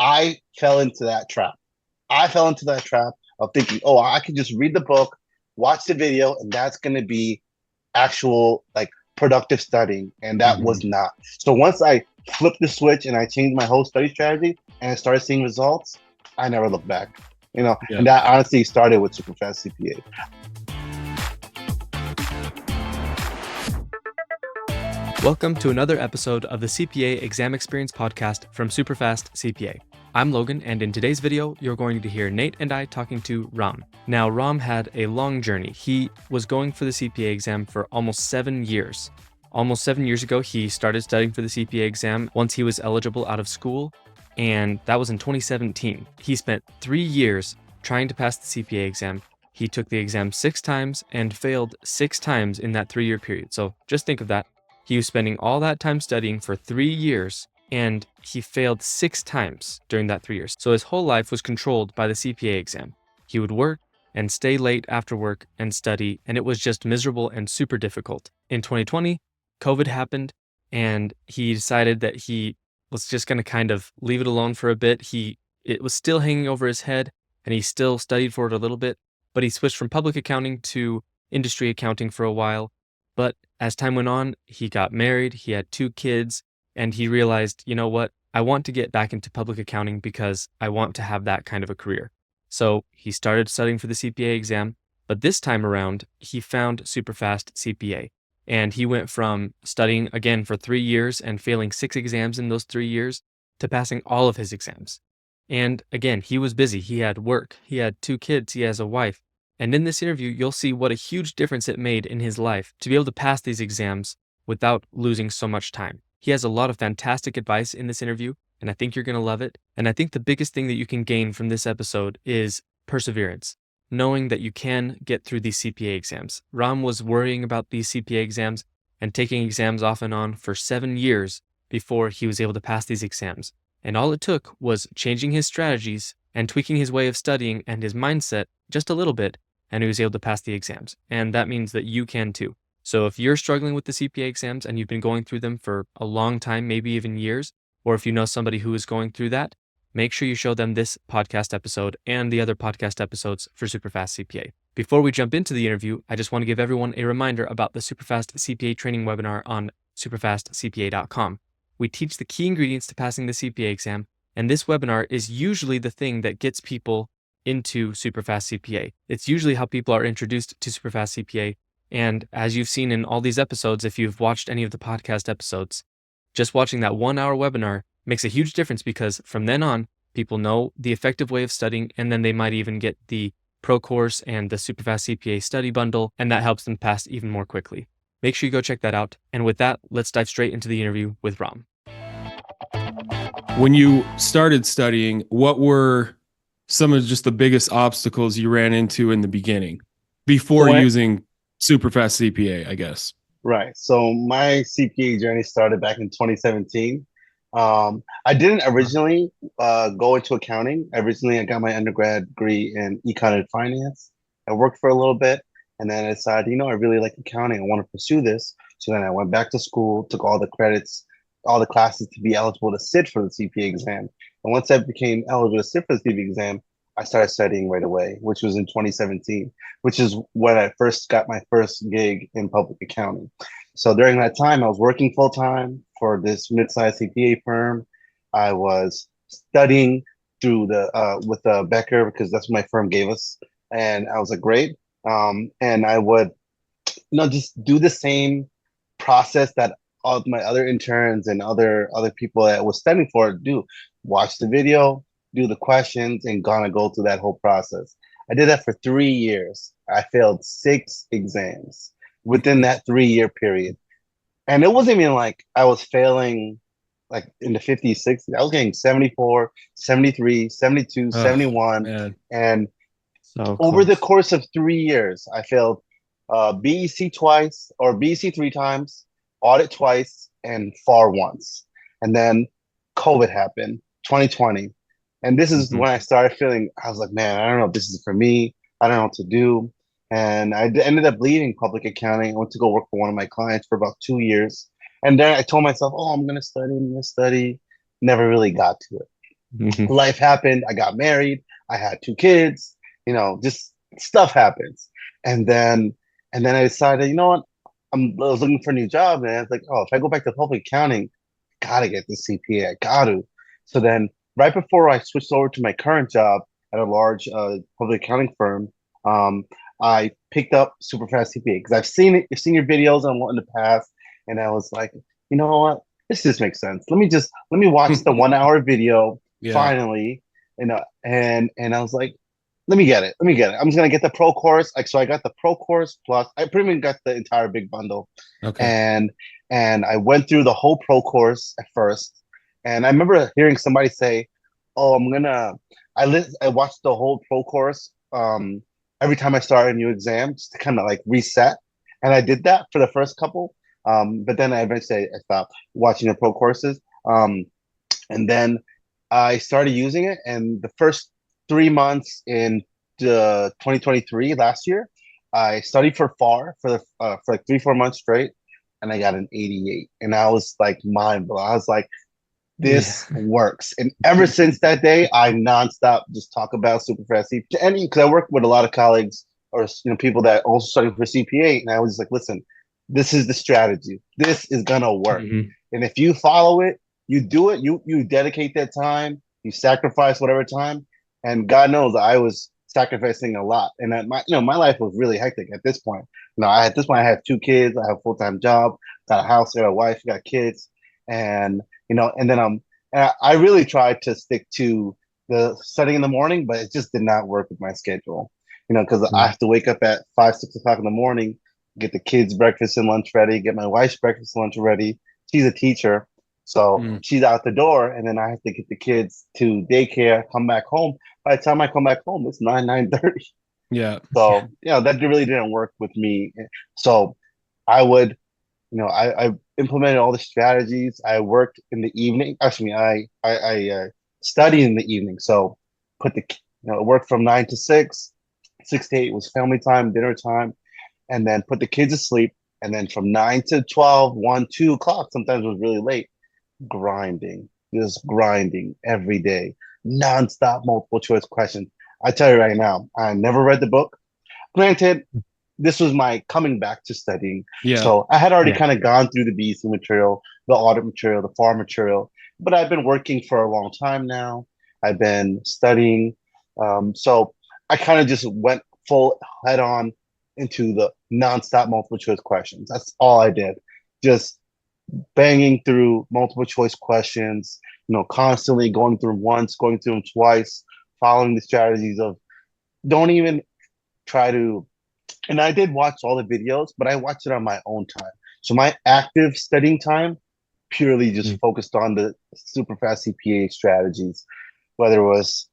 I fell into that trap. I fell into that trap of thinking, oh, I could just read the book, watch the video, and that's going to be actual like productive studying. And that Mhm. was not. So once I flipped the switch and I changed my whole study strategy and I started seeing results, I never looked back. Yeah. And that honestly started with Superfast CPA. Welcome to another episode of the CPA Exam Experience Podcast from Superfast CPA. I'm Logan, and in today's video, you're going to hear Nate and I talking to Ram. Now, Ram had a long journey. He was going for the CPA exam for almost 7 years. Almost 7 years ago, he started studying for the CPA exam once he was eligible out of school, and that was in 2017. He spent 3 years trying to pass the CPA exam. He took the exam 6 times and failed 6 times in that 3-year period. So just think of that. He was spending all that time studying for 3 years, and he failed 6 times during that 3 years. So his whole life was controlled by the CPA exam. He would work and stay late after work and study, and it was just miserable and super difficult. In 2020, COVID happened, and he decided that he was just going to kind of leave it alone for a bit. It was still hanging over his head, and he still studied for it a little bit, but he switched from public accounting to industry accounting for a while. But as time went on, he got married, he had 2 kids, and he realized, you know what, I want to get back into public accounting because I want to have that kind of a career. So he started studying for the CPA exam, but this time around, he found Superfast CPA. And he went from studying again for 3 years and failing 6 exams in those 3 years to passing all of his exams. And again, he was busy, he had work, he had 2 kids, he has a wife. And in this interview, you'll see what a huge difference it made in his life to be able to pass these exams without losing so much time. He has a lot of fantastic advice in this interview, and I think you're going to love it. And I think the biggest thing that you can gain from this episode is perseverance, knowing that you can get through these CPA exams. Ram was worrying about these CPA exams and taking exams off and on for 7 years before he was able to pass these exams. And all it took was changing his strategies and tweaking his way of studying and his mindset just a little bit, and he was able to pass the exams. And that means that you can too. So if you're struggling with the CPA exams and you've been going through them for a long time, maybe even years, or if you know somebody who is going through that, make sure you show them this podcast episode and the other podcast episodes for Superfast CPA. Before we jump into the interview, I just want to give everyone a reminder about the Superfast CPA training webinar on superfastcpa.com. We teach the key ingredients to passing the CPA exam, and this webinar is usually the thing that gets people into Superfast CPA. It's usually how people are introduced to Superfast CPA. And as you've seen in all these episodes, if you've watched any of the podcast episodes, just watching that 1-hour webinar makes a huge difference because from then on, people know the effective way of studying, and then they might even get the pro course and the Superfast CPA study bundle, and that helps them pass even more quickly. Make sure you go check that out. And with that, let's dive straight into the interview with Ram. When you started studying, what were some of just the biggest obstacles you ran into in the beginning before using Superfast CPA, I guess? Right. So my CPA journey started back in 2017. I didn't originally go into accounting. Originally, I got my undergrad degree in econ and finance. I worked for a little bit, and then I decided, I really like accounting. I want to pursue this. So then I went back to school, took all the credits, all the classes to be eligible to sit for the CPA exam. And once I became eligible to sit for the CPA exam, I started studying right away, which was in 2017, which is when I first got my first gig in public accounting. So during that time, I was working full time for this mid-sized CPA firm. I was studying through with Becker because that's what my firm gave us, and I was like, great. And I would, just do the same process that all my other interns and other people that was studying for it do. Watch the video, do the questions, and gonna go through that whole process. I did that for 3 years. I failed 6 exams within that 3-year period. And it wasn't even like I was failing like in the 50s, 60s. I was getting 74, 73, 72, 71. Man. And So over the course of 3 years, I failed BEC twice or BEC 3 times, audit twice, and FAR once. And then COVID happened, 2020. And this is when I started feeling, I was like, man, I don't know if this is for me. I don't know what to do. And I ended up leaving public accounting. I went to go work for one of my clients for about 2 years. And then I told myself, oh, I'm going to study. Never really got to it. Mhm. life happened. I got married. I had 2 kids. Just stuff happens. And then I decided, you know what? I was looking for a new job, and I was like, oh, if I go back to public accounting, gotta get the CPA. I got to. So then, right before I switched over to my current job at a large public accounting firm, um, I picked up Superfast CPA because I've seen your videos in the past, and I was like, you know what, this just makes sense. Let me watch the 1 hour video Yeah. finally, and I was like, let me get it. Let me get it. I'm just gonna get the pro course. Like, so I got the pro course plus I pretty much got the entire big bundle. Okay. And I went through the whole pro course at first. And I remember hearing somebody say, "Oh, I watched the whole pro course every time I started a new exam just to kind of like reset." And I did that for the first couple. But then I eventually I stopped watching the pro courses. And then I started using it, and the first 3 months in the 2023 last year, I studied for FAR for like 3 4 months straight, and I got an 88, and I was like mind blown. I was like, this Yeah. works, and ever since that day, I nonstop just talk about Superfast CPA, and because I work with a lot of colleagues or people that also studying for CPA, and I was just like, listen, this is the strategy. This is gonna work, Mhm. and if you follow it, you do it, you dedicate that time, you sacrifice whatever time, and God knows I was sacrificing a lot, and my life was really hectic at this point. At this point I had 2 kids, I have a full-time job, got a house, got a wife, got kids, and and then and I really tried to stick to the studying in the morning, but it just did not work with my schedule. Because I Mhm. have to wake up at 5 6 o'clock in the morning, get the kids breakfast and lunch ready, get my wife's breakfast and lunch ready. She's a teacher, so Mm. she's out the door, and then I have to get the kids to daycare, come back home. By the time I come back home, it's 9 9:30. Yeah. Yeah. So that really didn't work with me. So I would I implemented all the strategies. I worked in the evening. Actually, I studied in the evening. So put the work from 9 to 6. 6 to 8 was family time, dinner time, and then put the kids to sleep. And then from 9 to 12, 1 2 o'clock, sometimes it was really late, grinding, just grinding every day, nonstop multiple choice questions. I tell you right now, I never read the book. Granted, this was my coming back to studying. Yeah. So I had already Yeah. kind of gone through the BC material, the audit material, the FAR material, but I've been working for a long time now. I've been studying. So I kind of just went full head on into the nonstop multiple choice questions. That's all I did. Just banging through multiple choice questions, constantly going through them once, going through them twice, following the strategies of don't even try to, and I did watch all the videos, but I watched it on my own time. So my active studying time purely just Mhm. focused on the super fast CPA strategies, whether it was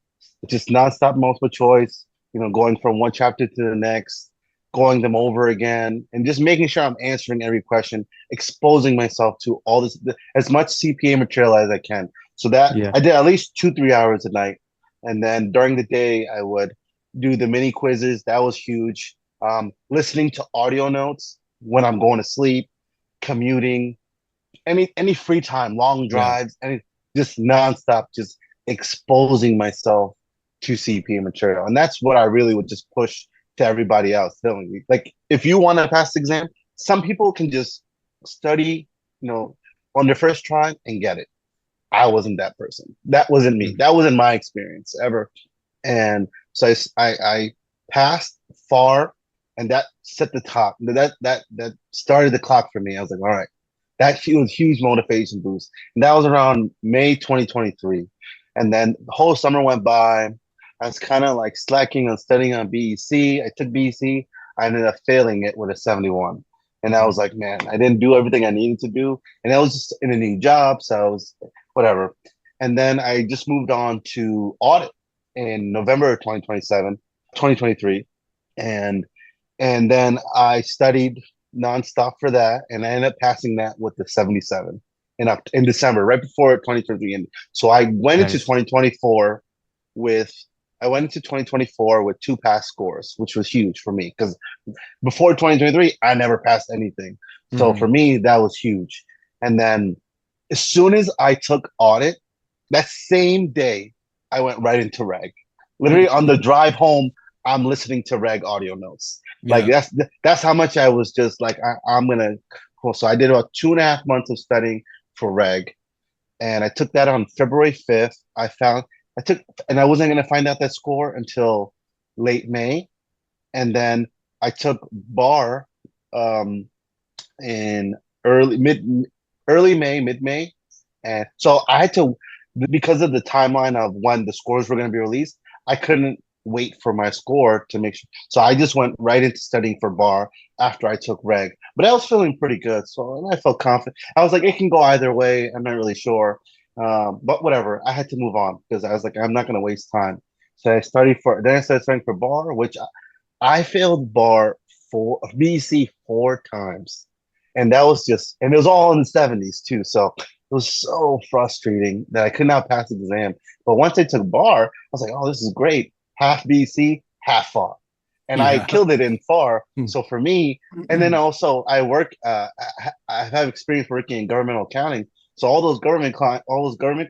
just nonstop multiple choice, going from one chapter to the next, going them over again, and just making sure I'm answering every question, exposing myself to all this, as much CPA material as I can. So that Yeah. I did at least 2 3 hours a night, and then during the day I would do the mini quizzes. That was huge. Listening to audio notes when I'm going to sleep, commuting, any free time, long Yeah. drives, any just nonstop, just exposing myself to CPA material, and that's what I really would just push to everybody else. Telling me, like, if you want to pass the exam, some people can just study, on their first try and get it. I wasn't that person. That wasn't me. Mhm. That wasn't my experience ever. And so I passed far, and that set the top. That started the clock for me. I was like, all right, that was huge motivation boost. And that was around May 2023. And then the whole summer went by. I was kind of like slacking on studying on BEC. I took BEC. I ended up failing it with a 71. And I was like, man, I didn't do everything I needed to do. And I was just in a new job. So I was whatever. And then I just moved on to audit in November of 2023. And then I studied nonstop for that, and I ended up passing that with the 77 in December, right before 2023 ended. So Nice. 2024 with I went into 2024 with 2 pass scores, which was huge for me because before 2023 I never passed anything. So Hmm. for me that was huge. And then as soon as I took audit, that same day, I went right into reg. Literally on the drive home, I'm listening to reg audio notes. Like Yeah. that's how much I was just like I'm gonna. Cool. So I did about 2.5 months of studying for reg, and I took that on February 5th. I took, and I wasn't gonna find out that score until late May, and then I took bar um, in early May, mid May, and so I had to, because of the timeline of when the scores were going to be released. I couldn't wait for my score to make sure. So I just went right into studying for bar after I took reg. But I was feeling pretty good, so and I felt confident. I was like, it can go either way. I'm not really sure, but whatever. I had to move on because I was like, I'm not going to waste time. So I started studying for bar, which I failed bar four BC 4 times. And that was just, and it was all in the 70s too. So it was so frustrating that I could not pass the exam. But once I took bar, I was like, oh, this is great. Half BC, half FAR. And I Yeah. killed it in FAR. Hmm. So for me, and then also I work, I have experience working in governmental accounting. So all those government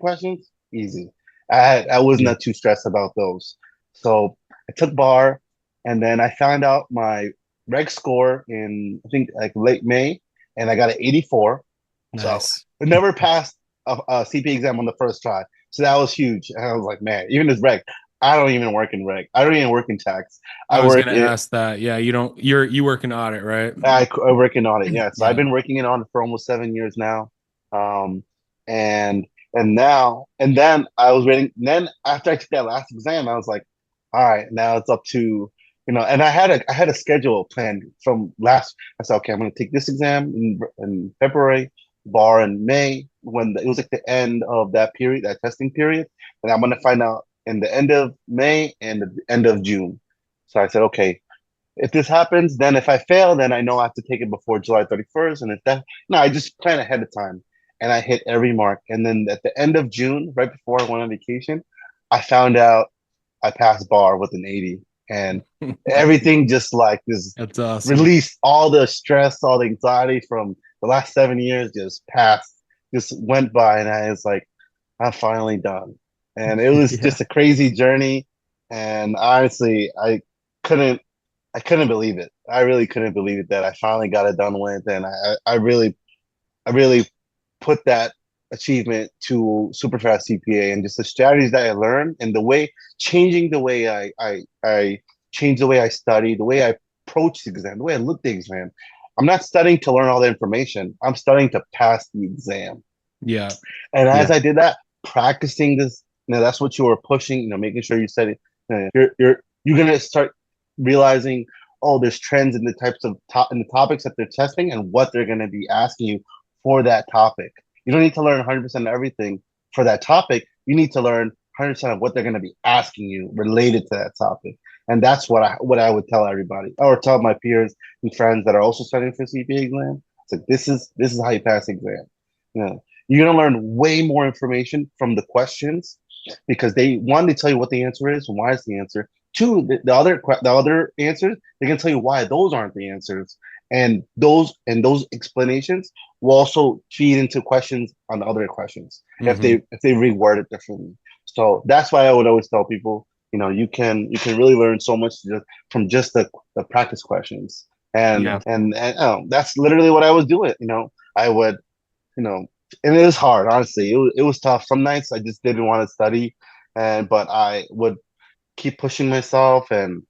questions, easy. I was Yeah. not too stressed about those. So I took bar, and then I found out my reg score in I think like late May, and I got an 84. So Nice. I never passed a CP exam on the first try. So that was huge. And I was like, man, even as reg, I don't even work in reg. I don't even work in tax. I I was work gonna in ask that. Yeah, you work in audit, right? I work in audit. Yeah. So I've Yeah. been working in audit for almost 7 years now. Um, and and then I was waiting. Then after I took that last exam, I was like, all right, now it's up to and I had a schedule planned from last. I said, okay, I'm going to take this exam in February, bar in May, when it was like the end of that period, that testing period, and I'm going to find out in the end of May and the end of June. So I said, okay, if this happens, then if I fail, then I know I have to take it before July 31st. And if that, no, I just plan ahead of time, and I hit every mark. And then at the end of June, right before I went on vacation, I found out I passed bar with an 80, and everything just like this That's awesome. released all the stress, all the anxiety from the last 7 years just passed, just went by. And I was like, I'm finally done. And it was Yeah. just a crazy journey. And honestly, couldn't I couldn't believe it. I really couldn't believe it that I finally got it done with, and I really put that achievement to super fast CPA and just the strategies that I learned and the way changing the way I changed the way I study, the way I approach the exam, the way I look at the exam. I'm not studying to learn all the information. I'm studying to pass the exam. Yeah. And as Yeah. I did that, practicing this, that's what you were pushing, making sure you study. You're gonna start realizing, oh, there's trends in the types of in the topics that they're testing and what they're gonna be asking you for that topic. You don't need to learn 100% of everything for that topic. You need to learn 100% of what they're gonna be asking you related to that topic. And that's what I would tell everybody, or tell my peers and friends that are also studying for CPA exam. It's like this is how you pass the exam. You know, you're gonna learn way more information from the questions because they tell you what the answer is and why is the answer. Two, the other answers, they can tell you why those aren't the answers. And those explanations will also feed into questions on the other questions if they reword it differently. So that's why I would always tell people, you can really learn so much from just the practice questions. And Yeah. and that's literally what I was doing. I would you know, and it was hard, honestly. It was tough. Some nights I just didn't want to study, but I would keep pushing myself, and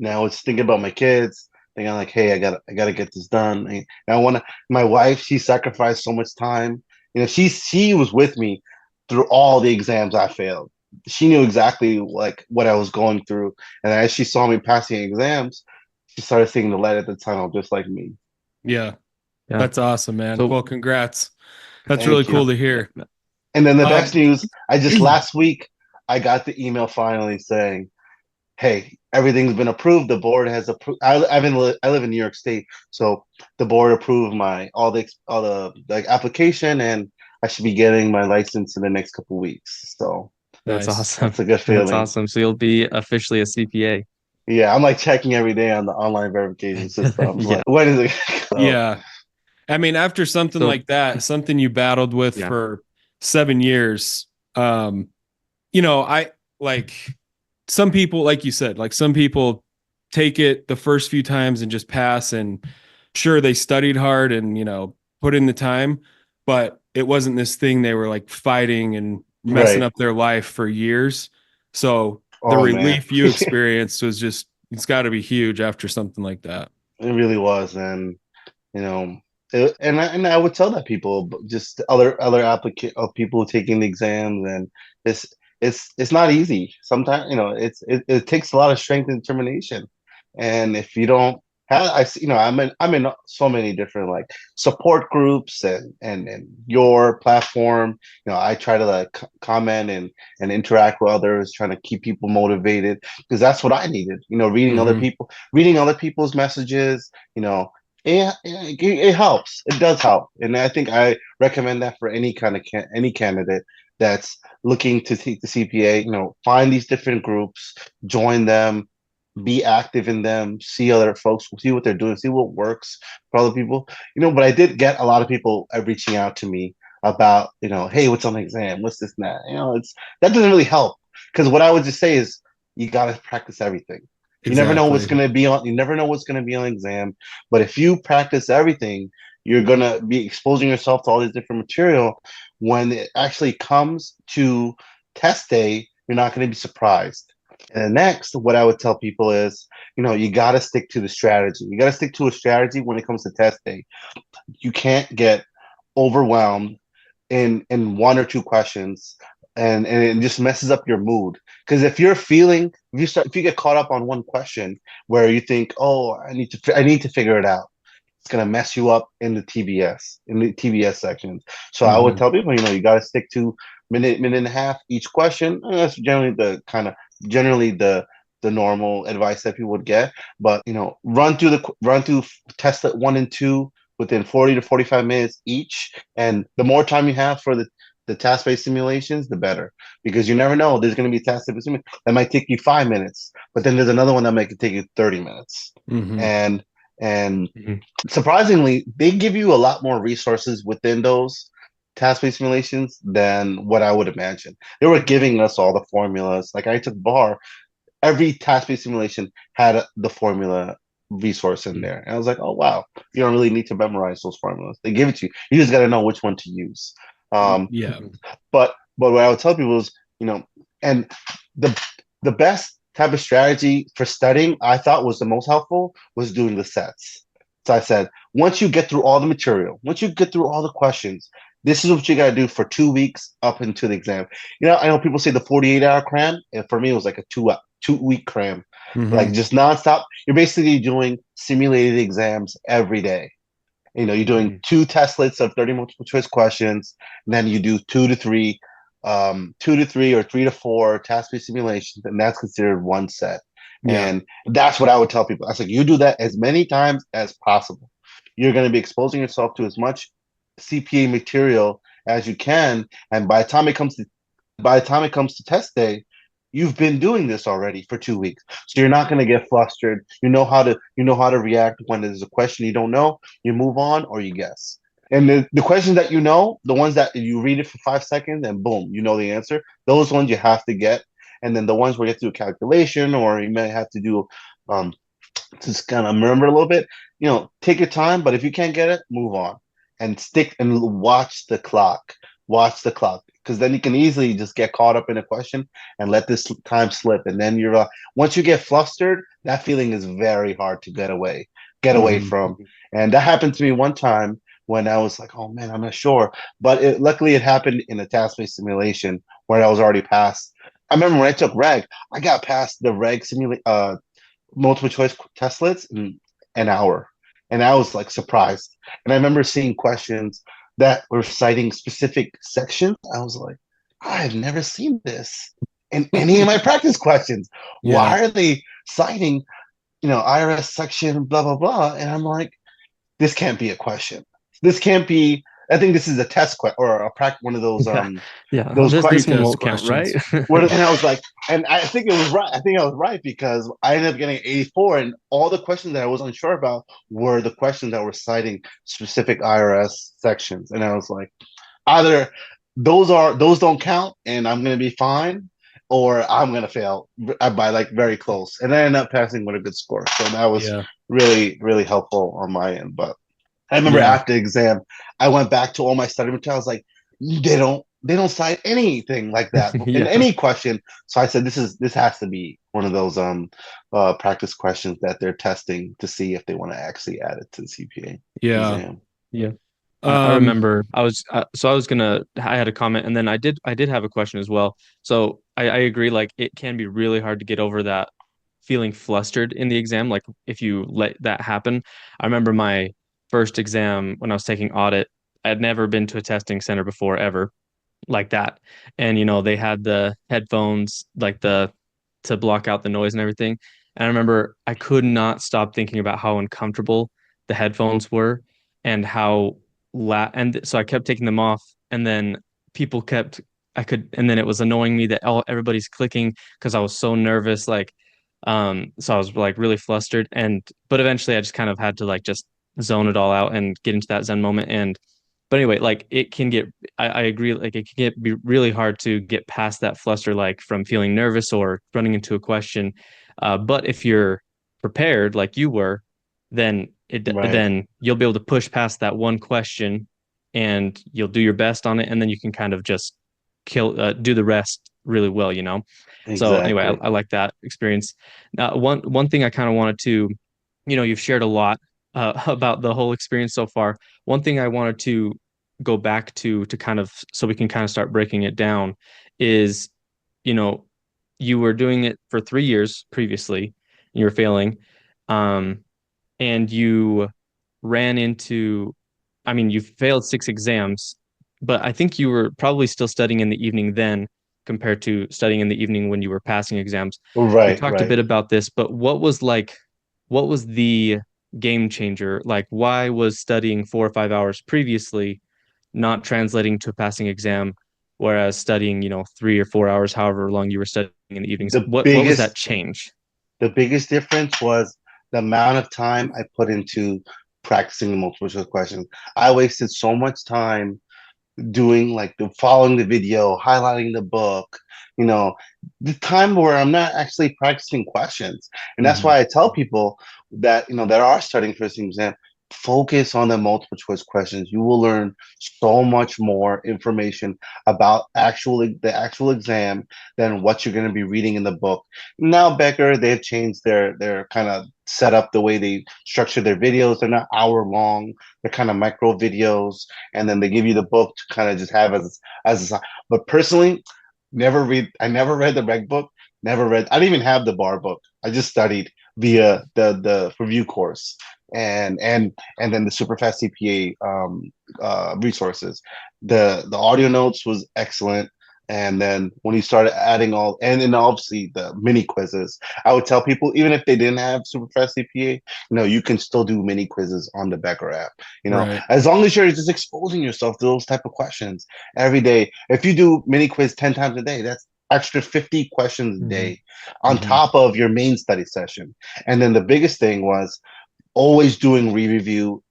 I was thinking about my kids, thinking like, hey, I gotta get this done. And I want to. My wife, she sacrificed so much time. She was with me through all the exams I failed. She knew exactly like what I was going through, and as she saw me passing exams, she started seeing the light at the tunnel, just like me. Yeah. Yeah. That's awesome, man. So Well, congrats. That's really Thank you. cool to hear. And then the best Um, news, I just last week I got the email finally saying, "Hey, everything's been approved. The board has approved. I live in New York State, so the board approved my all the like application, and I should be getting my license in the next couple weeks. So that's nice. awesome. that's a good That's feeling. awesome. So you'll be officially a CPA. Yeah, I'm like checking every day on the online verification system. Yeah. Like, when is it? So, Yeah. I mean, after something So like that, something you battled with yeah. for 7 years, um, I like some people, like you said, like some people take it the first few times and just pass, and sure, they studied hard and, put in the time, but it wasn't this thing they were like fighting and messing Right. up their life for years. So the Oh man. relief you experienced was just, it's got to be huge after something like that. It really was. And you know, and I would tell that people, but just other applicant of people taking the exams, and it's it's not easy. Sometimes, it takes a lot of strength and determination. And if you don't have, I'm in so many different like support groups, and your platform. I try to like comment and interact with others, trying to keep people motivated, because that's what I needed. Mhm. Reading other people's messages. It helps. It does help, and I think I recommend that for any kind of any candidate that's looking to take the CPA. Find these different groups, join them, be active in them, see other folks, see what they're doing, see what works for other people. But I did get a lot of people reaching out to me about, hey, what's on the exam? What's this and that? That doesn't really help, because what I would just say is you got to practice everything. You never know what's Exactly. going to be on. You never know what's going to be on the exam. But if you practice everything, you're going to be exposing yourself to all these different material. When it actually comes to test day, you're not going to be surprised. And then next, what I would tell people is, you got to stick to the strategy. You got to stick to a strategy when it comes to test day. You can't get overwhelmed in one or two questions, and it just messes up your mood. Because if you get caught up on one question where you think, oh, I need to figure it out, it's gonna mess you up in the TBS sections. So I would Mhm. tell people, you got to stick to minute and a half each question. And that's generally the normal advice that people would get. But run through test 1 and 2 within 40 to 45 minutes each. And the more time you have for the task-based simulations, the better, because you never know. There's going to be a task-based simulation that might take you 5 minutes, but then there's another one that might take you 30 minutes. Mhm. And Mhm. surprisingly, they give you a lot more resources within those task-based simulations than what I would imagine. They were giving us all the formulas. Like I took bar, every task-based simulation had the formula resource in there. And I was like, oh wow, you don't really need to memorize those formulas. They give it to you. You just got to know which one to use. Yeah. Mhm. But what I would tell people is, and the the best type of strategy for studying I thought was the most helpful was doing the sets. So I said, once you get through all the material, once you get through all the questions, this is what you got to do for 2 weeks up into the exam. I know people say the 48-hour cram, and for me it was like a 2 week cram, like Mhm. just nonstop. You're basically doing simulated exams every day. You're doing Mhm. two testlets of 30 multiple choice questions, and then you do two to three or 3 to 4 task-based simulations, and that's considered one set. Yeah. And that's what I would tell people. I was like, you do that as many times as possible. You're going to be exposing yourself to as much CPA material as you can, and by the time it comes to test day, you've been doing this already for 2 weeks. So you're not going to get flustered. You know how to react when there's a question you don't know. You move on or you guess. And the questions that the ones that you read it for 5 seconds and boom, you know the answer. Those ones you have to get. And then the ones where you have to do a calculation, or you may have to do um, just kind of remember a little bit. Take your time, but if you can't get it, move on and stick and watch the clock. Watch the clock, because then you can easily just get caught up in a question and let this time slip. And then once you get flustered, that feeling is very hard to get away Mhm. from. Mhm. And that happened to me one time when I was like, oh man, I'm not sure. But luckily, it happened in a task-based simulation where I was already past. I remember when I took reg, I got past the reg simulate multiple choice testlets in an hour. And I was like surprised. And I remember seeing questions that were citing specific sections. I was like, I've never seen this in any of my practice questions. Yeah. Why are they citing, IRS section, blah, blah, blah? And I'm like, this can't be a question. This can't be. I think this is a test or a practice, one of those Yeah. Yeah. those This questions. one Pretest won't count, right? questions. And I was like, and I think it was right. I think I was right, because I ended up getting 84, and all the questions that I was unsure about were the questions that were citing specific IRS sections. And I was like, either those don't count, and I'm gonna be fine, or I'm gonna fail by like very close, and I ended up passing with a good score. So that was Yeah. really helpful on my end. But I remember Yeah. after the exam, I went back to all my study materials. Like they don't cite anything like that in Yeah. any question. So I said, this has to be one of those practice questions that they're testing to see if they want to actually add it to the CPA Yeah. exam. Yeah. I Um, remember I had a comment and then I did have a question as well. So I agree, like it can be really hard to get over that feeling flustered in the exam, like if you let that happen. I remember my first exam when I was taking audit. I had never been to a testing center before ever like that. And they had the headphones, like the to block out the noise and everything. And I remember I could not stop thinking about how uncomfortable the headphones were and how and so I kept taking them off and then people kept and then it was annoying me that everybody's clicking because I was so nervous, like so I was like really flustered, and but eventually I just kind of had to like just zone it all out and get into that zen moment. And but anyway, like it can get, I agree, like it can be really hard to get past that fluster, like from feeling nervous or running into a question. But if you're prepared, like you were, then Right. then you'll be able to push past that one question, and you'll do your best on it, and then you can kind of just do the rest really well, you know. So anyway, Exactly. I like that experience. Now, one thing I kind of wanted to, you've shared a lot about the whole experience so far. One thing I wanted to go back to kind of so we can kind of start breaking it down is, you know, you were doing it for 3 years previously, you were failing, um, and you ran into, I mean, you failed 6 exams, but I think you were probably still studying in the evening then compared to studying in the evening when you were passing exams. You Right, talked a right. bit about this, but what was the game changer? Like, why was studying 4 or 5 hours previously not translating to a passing exam, whereas studying, 3 or 4 hours, however long you were studying in the evenings, The what was that biggest change? the biggest difference was the amount of time I put into practicing the multiple choice questions. I wasted so much time doing like the following the video, highlighting the book, you know, the time where I'm not actually practicing questions. And that's Hmm. why I tell people that, that are studying for this exam, focus on the multiple choice questions. You will learn so much more information about the actual exam than what you're going to be reading in the book. Now, Becker, they've changed their kind of set up the way they structure their videos. They're not hour long. They're kind of micro videos, and then they give you the book to kind of just have as a, but personally, I never read the reg book, never read, I didn't even have the bar book. I just studied via the review course and then the Superfast CPA resources. The audio notes was excellent. And then when you started adding and then obviously the mini quizzes, I would tell people, even if they didn't have Superfast CPA, you can still do mini quizzes on the Becker app. right. As long as you're just exposing yourself to those type of questions every day. If you do mini quiz 10 times a day, that's extra 50 questions a Hmm. day on Hmm. top of your main study session. And then the biggest thing was always doing re-review.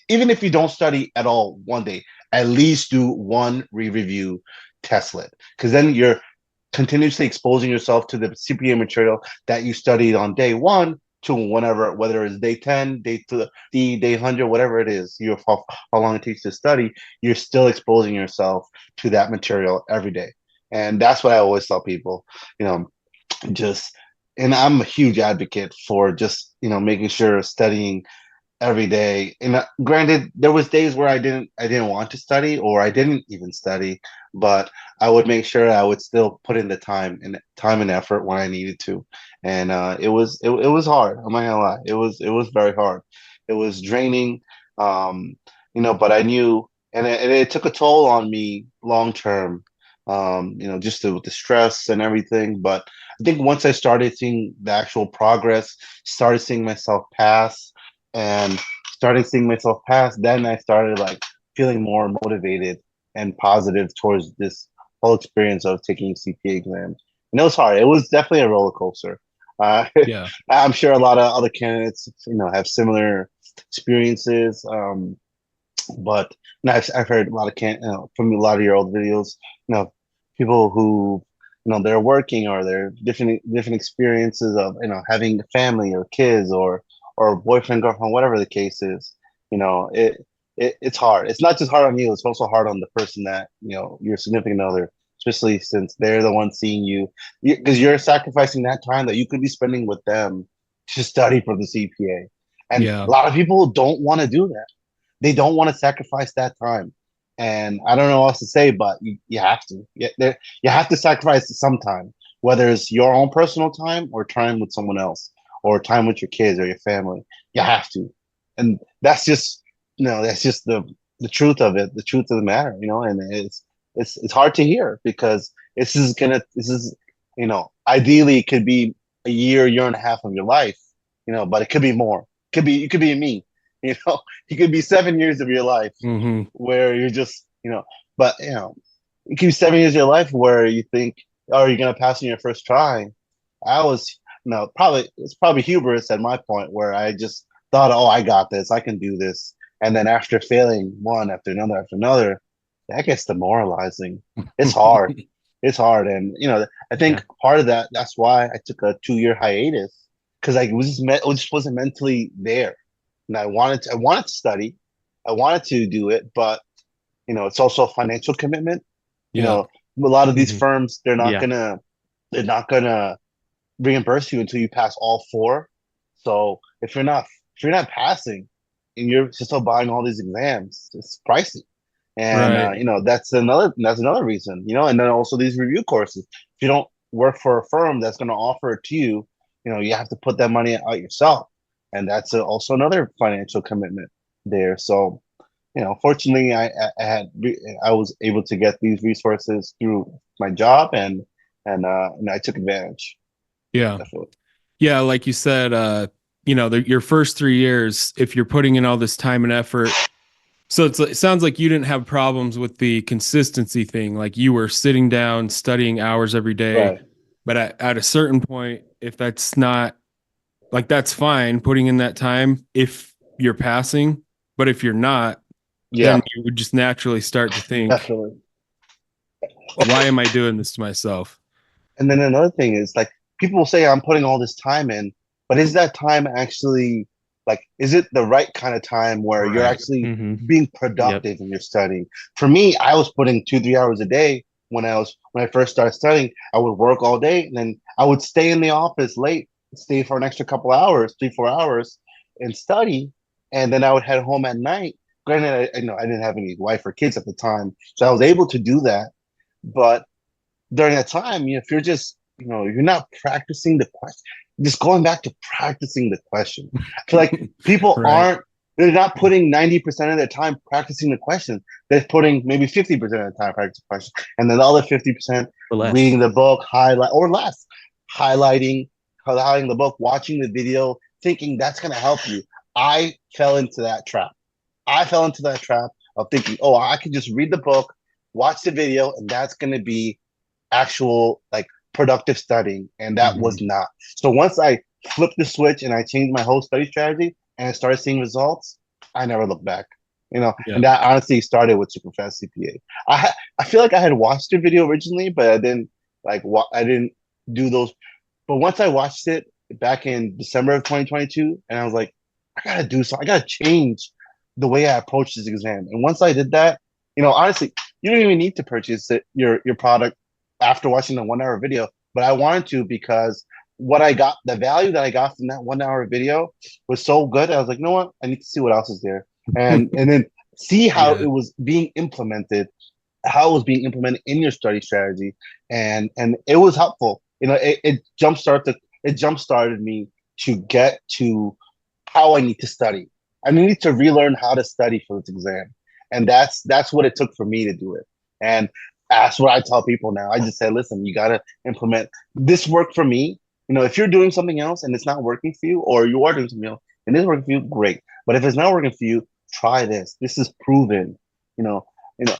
Even if you don't study at all one day, at least do one re-review testlet, because then you're continuously exposing yourself to the CPA material that you studied on day one to whenever, whether it's day 10, day 100, whatever it is, how long it takes to study, you're still exposing yourself to that material every day. And that's what I always tell people, you know, just, and I'm a huge advocate for just, making sure studying every day. And granted, there was days where I didn't want to study or I didn't even study, but I would make sure I would still put in the time and effort when I needed to. And it was hard. I'm not gonna lie. It was very hard. It was draining. Um, but I knew, and it took a toll on me long term. Just with the stress and everything. But I think once I started seeing the actual progress, started seeing myself pass, and starting seeing myself pass, then I started like feeling more motivated and positive towards this whole experience of taking CPA exams. And it was hard. It was definitely a roller coaster. Uh, Yeah. I'm sure a lot of other candidates, have similar experiences. But no, I've heard a lot of from a lot of your old videos, people who they're working or they're different experiences of having a family or kids or boyfriend girlfriend, whatever the case is. It's hard. It's not just hard on you; it's also hard on the person that your significant other, especially since they're the one seeing you, because you're sacrificing that time that you could be spending with them to study for the CPA. And Yeah. a lot of people don't want to do that. They don't want to sacrifice that time. And I don't know what else to say, but you have to. You have to sacrifice some time, whether it's your own personal time or time with someone else or time with your kids or your family. You have to. And that's just that's just the truth of it, the truth of the matter, and it's hard to hear because this is ideally it could be a year and a half of your life, but it could be more. You could be me, you know, it could be 7 years of your life Hmm. where you're just, but it could be 7 years of your life where you think, oh, you're gonna pass in your first try. I was, probably it's probably hubris at my point where I just thought, oh, I got this, I can do this, and then after failing one after another, that gets demoralizing. It's hard. It's hard, and I think Yeah. part of that's why I took a 2 year hiatus because I just wasn't mentally there, and I wanted to study, I wanted to do it, but it's also a financial commitment. You Yeah. know, a lot of these Hmm. firms Yeah. they're not gonna reimburse you until you pass all four. So if you're not passing and you're still buying all these exams, it's pricey. And Right. that's another reason, and then also these review courses. If you don't work for a firm that's going to offer it to you, you have to put that money out yourself, and that's also another financial commitment there. So, fortunately, I was able to get these resources through my job, and I took advantage. Yeah. Definitely. Yeah. Like you said, your first 3 years, if you're putting in all this time and effort, so it sounds like you didn't have problems with the consistency thing. Like you were sitting down, studying hours every day. Right. But at a certain point, if that's not like, that's fine putting in that time if you're passing. But if you're not, then Yeah, you would just naturally start to think, definitely. why am I doing this to myself? And then another thing is like people will say I'm putting all this time in, but is that time actually like is it the right kind of time where you're Right. actually Hmm. being Yep. productive in your studying? For me, I was putting 2, 3 hours a day when I first started studying. I would work all day and then I would stay in the office late, stay for an extra couple hours, 3, 4 hours, and study. And then I would head home at night. Granted, I didn't have any wife or kids at the time, so I was able to do that. But during that time, if you're just, you're not practicing the question, just going back to practicing the question. I feel like people Right. they're not putting 90% of their time practicing the question. They're putting maybe 50% of the time practicing the question. And then the other 50% Or less. reading the book, highlight or less, highlighting, highlighting the book, watching the video, thinking that's going to help you. I fell into that trap. I fell into that trap of thinking, oh, I can just read the book, watch the video, and that's going to be actual like productive studying, and that Hmm. was not. So once I flipped the switch and I changed my whole study strategy and I started seeing results, I never looked back. Yeah. And that honestly started with Superfast CPA. I feel like I had watched the video originally, but I didn't I didn't do those. But once I watched it back in December of 2022, and I was like, I gotta do something. I gotta change the way I approach this exam. And once I did that, honestly, you don't even need to purchase your product after watching the 1 hour video, but I wanted to because the value that I got from that 1 hour video was so good. I was like, you know what? I need to see what else is there, and then see how Yeah. it was being implemented, how it was being implemented in your study strategy, and it was helpful. It jump started me to get to how I need to study. I need to relearn how to study for this exam, and that's what it took for me to do it. And that's what I tell people now. I just say, listen, you gotta implement this. Work for me. If you're doing something else and it's not working for you, or you are doing something else and it's working for you, great. But if it's not working for you, try this. This is proven.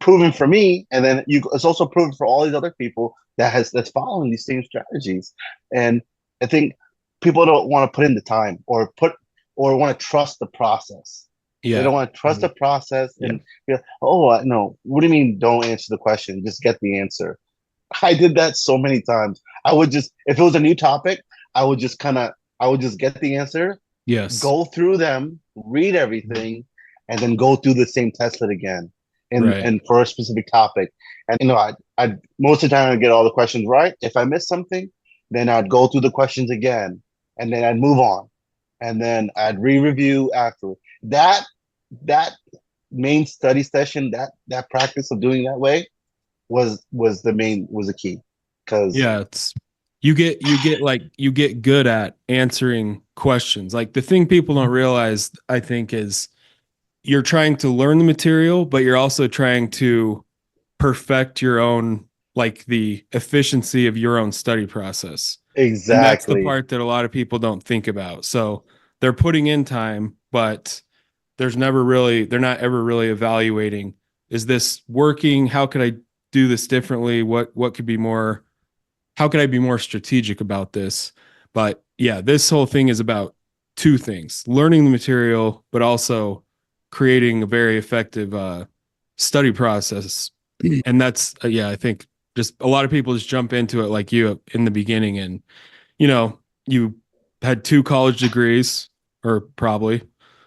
Proven for me, and then it's also proven for all these other people that's following these same strategies. And I think people don't want to put in the time or want to trust the process. They Yeah. don't want to trust the process Yeah. and be like, oh no, what do you mean don't answer the question? Just get the answer. I did that so many times. I would just, if it was a new topic, I would just I would just get the answer, Yes. go through them, read everything, and then go through the same testlet again Right. and for a specific topic. And I most of the time I'd get all the questions right. If I missed something, then I'd go through the questions again, and then I'd move on, and then I'd re-review after. That that main study session, that practice of doing that way was the key, because Yeah, it's you get good at answering questions. Like the thing people don't realize, I think, is you're trying to learn the material, but you're also trying to perfect your own, like the efficiency of your own study process. And that's the exactly. part that a lot of people don't think about. So they're putting in time, but they're not ever really evaluating, is this working? How could I do this differently? What could be more, how could I be more strategic about this? But yeah, this whole thing is about two things: learning the material, but also creating a very effective study process. And that's, yeah, I think just a lot of people just jump into it like you in the beginning. And, you had 2 college degrees, or probably,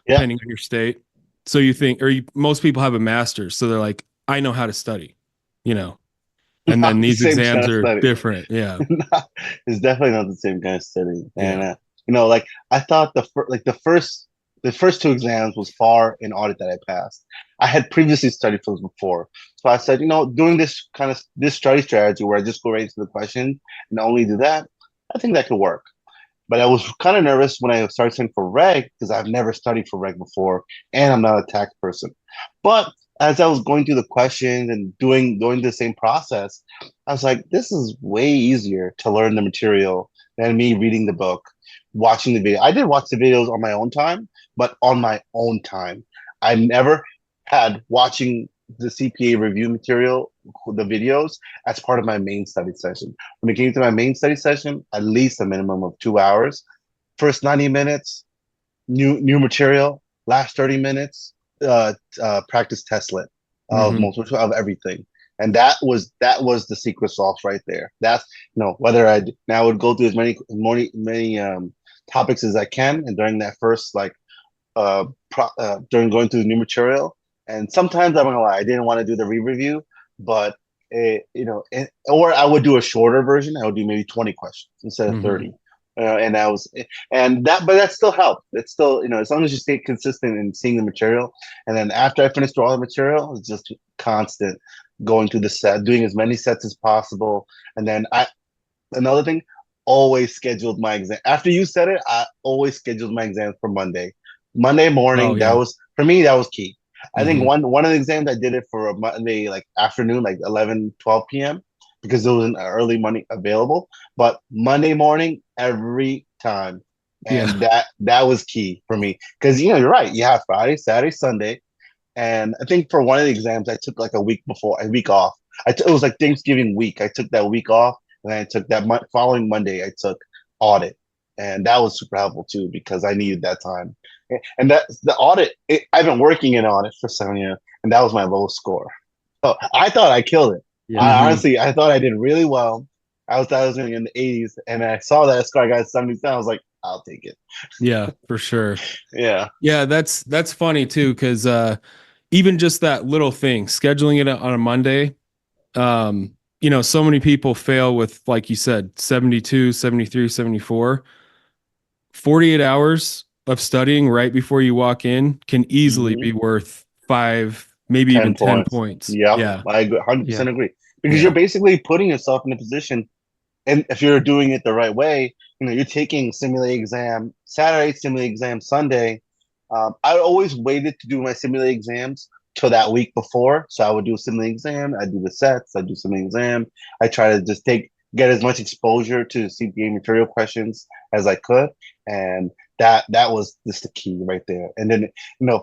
Yeah. depending on your state. So you think, most people have a master's. So they're like, I know how to study, you know, and then Not the these same kind exams of are study. different. Yeah. It's definitely not the same kind of study. And Yeah. like I thought the first two exams was far in audit that I passed. I had previously studied for this before, so I said, doing this study strategy where I just go right into the question and only do that, I think that could work. But I was kind of nervous when I started studying for reg, because I've never studied for reg before, and I'm not a tax person. But as I was going through the questions and going through the same process, I was like, this is way easier to learn the material than me reading the book, watching the video. I did watch the videos on my own time, but on my own time. I never had watching the CPA review material, the videos, as part of my main study session. When it came to my main study session, at least a minimum of 2 hours. First 90 minutes, new material. Last 30 minutes, practice testlet of Hmm. multiple of everything. And that was the secret sauce right there. That's whether I would go through as many topics as I can, and during that first during going through the new material. And sometimes I'm gonna lie, I didn't want to do the re-review, but or I would do a shorter version. I would do maybe 20 questions instead of Hmm. 30. But that still helped. It's still, as long as you stay consistent in seeing the material. And then after I finished all the material, it's just constant going through the set, doing as many sets as possible. And then another thing, always scheduled my exam. After you said it, I always scheduled my exams for Monday Oh morning. That yeah. was, for me, that was key. I think Hmm. one of the exams I did it for a Monday like afternoon, like 11, 12 p.m. because there was an early money available. But Monday morning every time, Yeah. and that was key for me, because you're right. You have Friday, Saturday, Sunday, and I think for one of the exams I took like a week off. It was like Thanksgiving week. I took that week off, and then I took that following Monday. I took audit, and that was super helpful too, because I needed that time. And that the audit, I've been working in audit for 7 years, and that was my lowest score. So I thought I killed it. Yeah. Hmm. I thought I did really well. I was in the 80s, and I saw that score. I got 77. I was like, I'll take it. Yeah, for sure. Yeah. Yeah, that's funny too, because even just that little thing, scheduling it on a Monday, so many people fail with, like you said, 72, 73, 74. 48 hours of studying right before you walk in can easily Hmm. be worth 5, maybe even 10 10 points. points. Yep. Yeah. I 100% Yeah. agree. Because you're Yeah. basically putting yourself in a position, and if you're doing it the right way, you're taking simulated exam Saturday, simulated exam Sunday. I always waited to do my simulated exams till that week before. So I would do a simulated exam, I do the sets, I do simulated exam. I try to just get as much exposure to CPA material questions as I could, and that was just the key right there. And then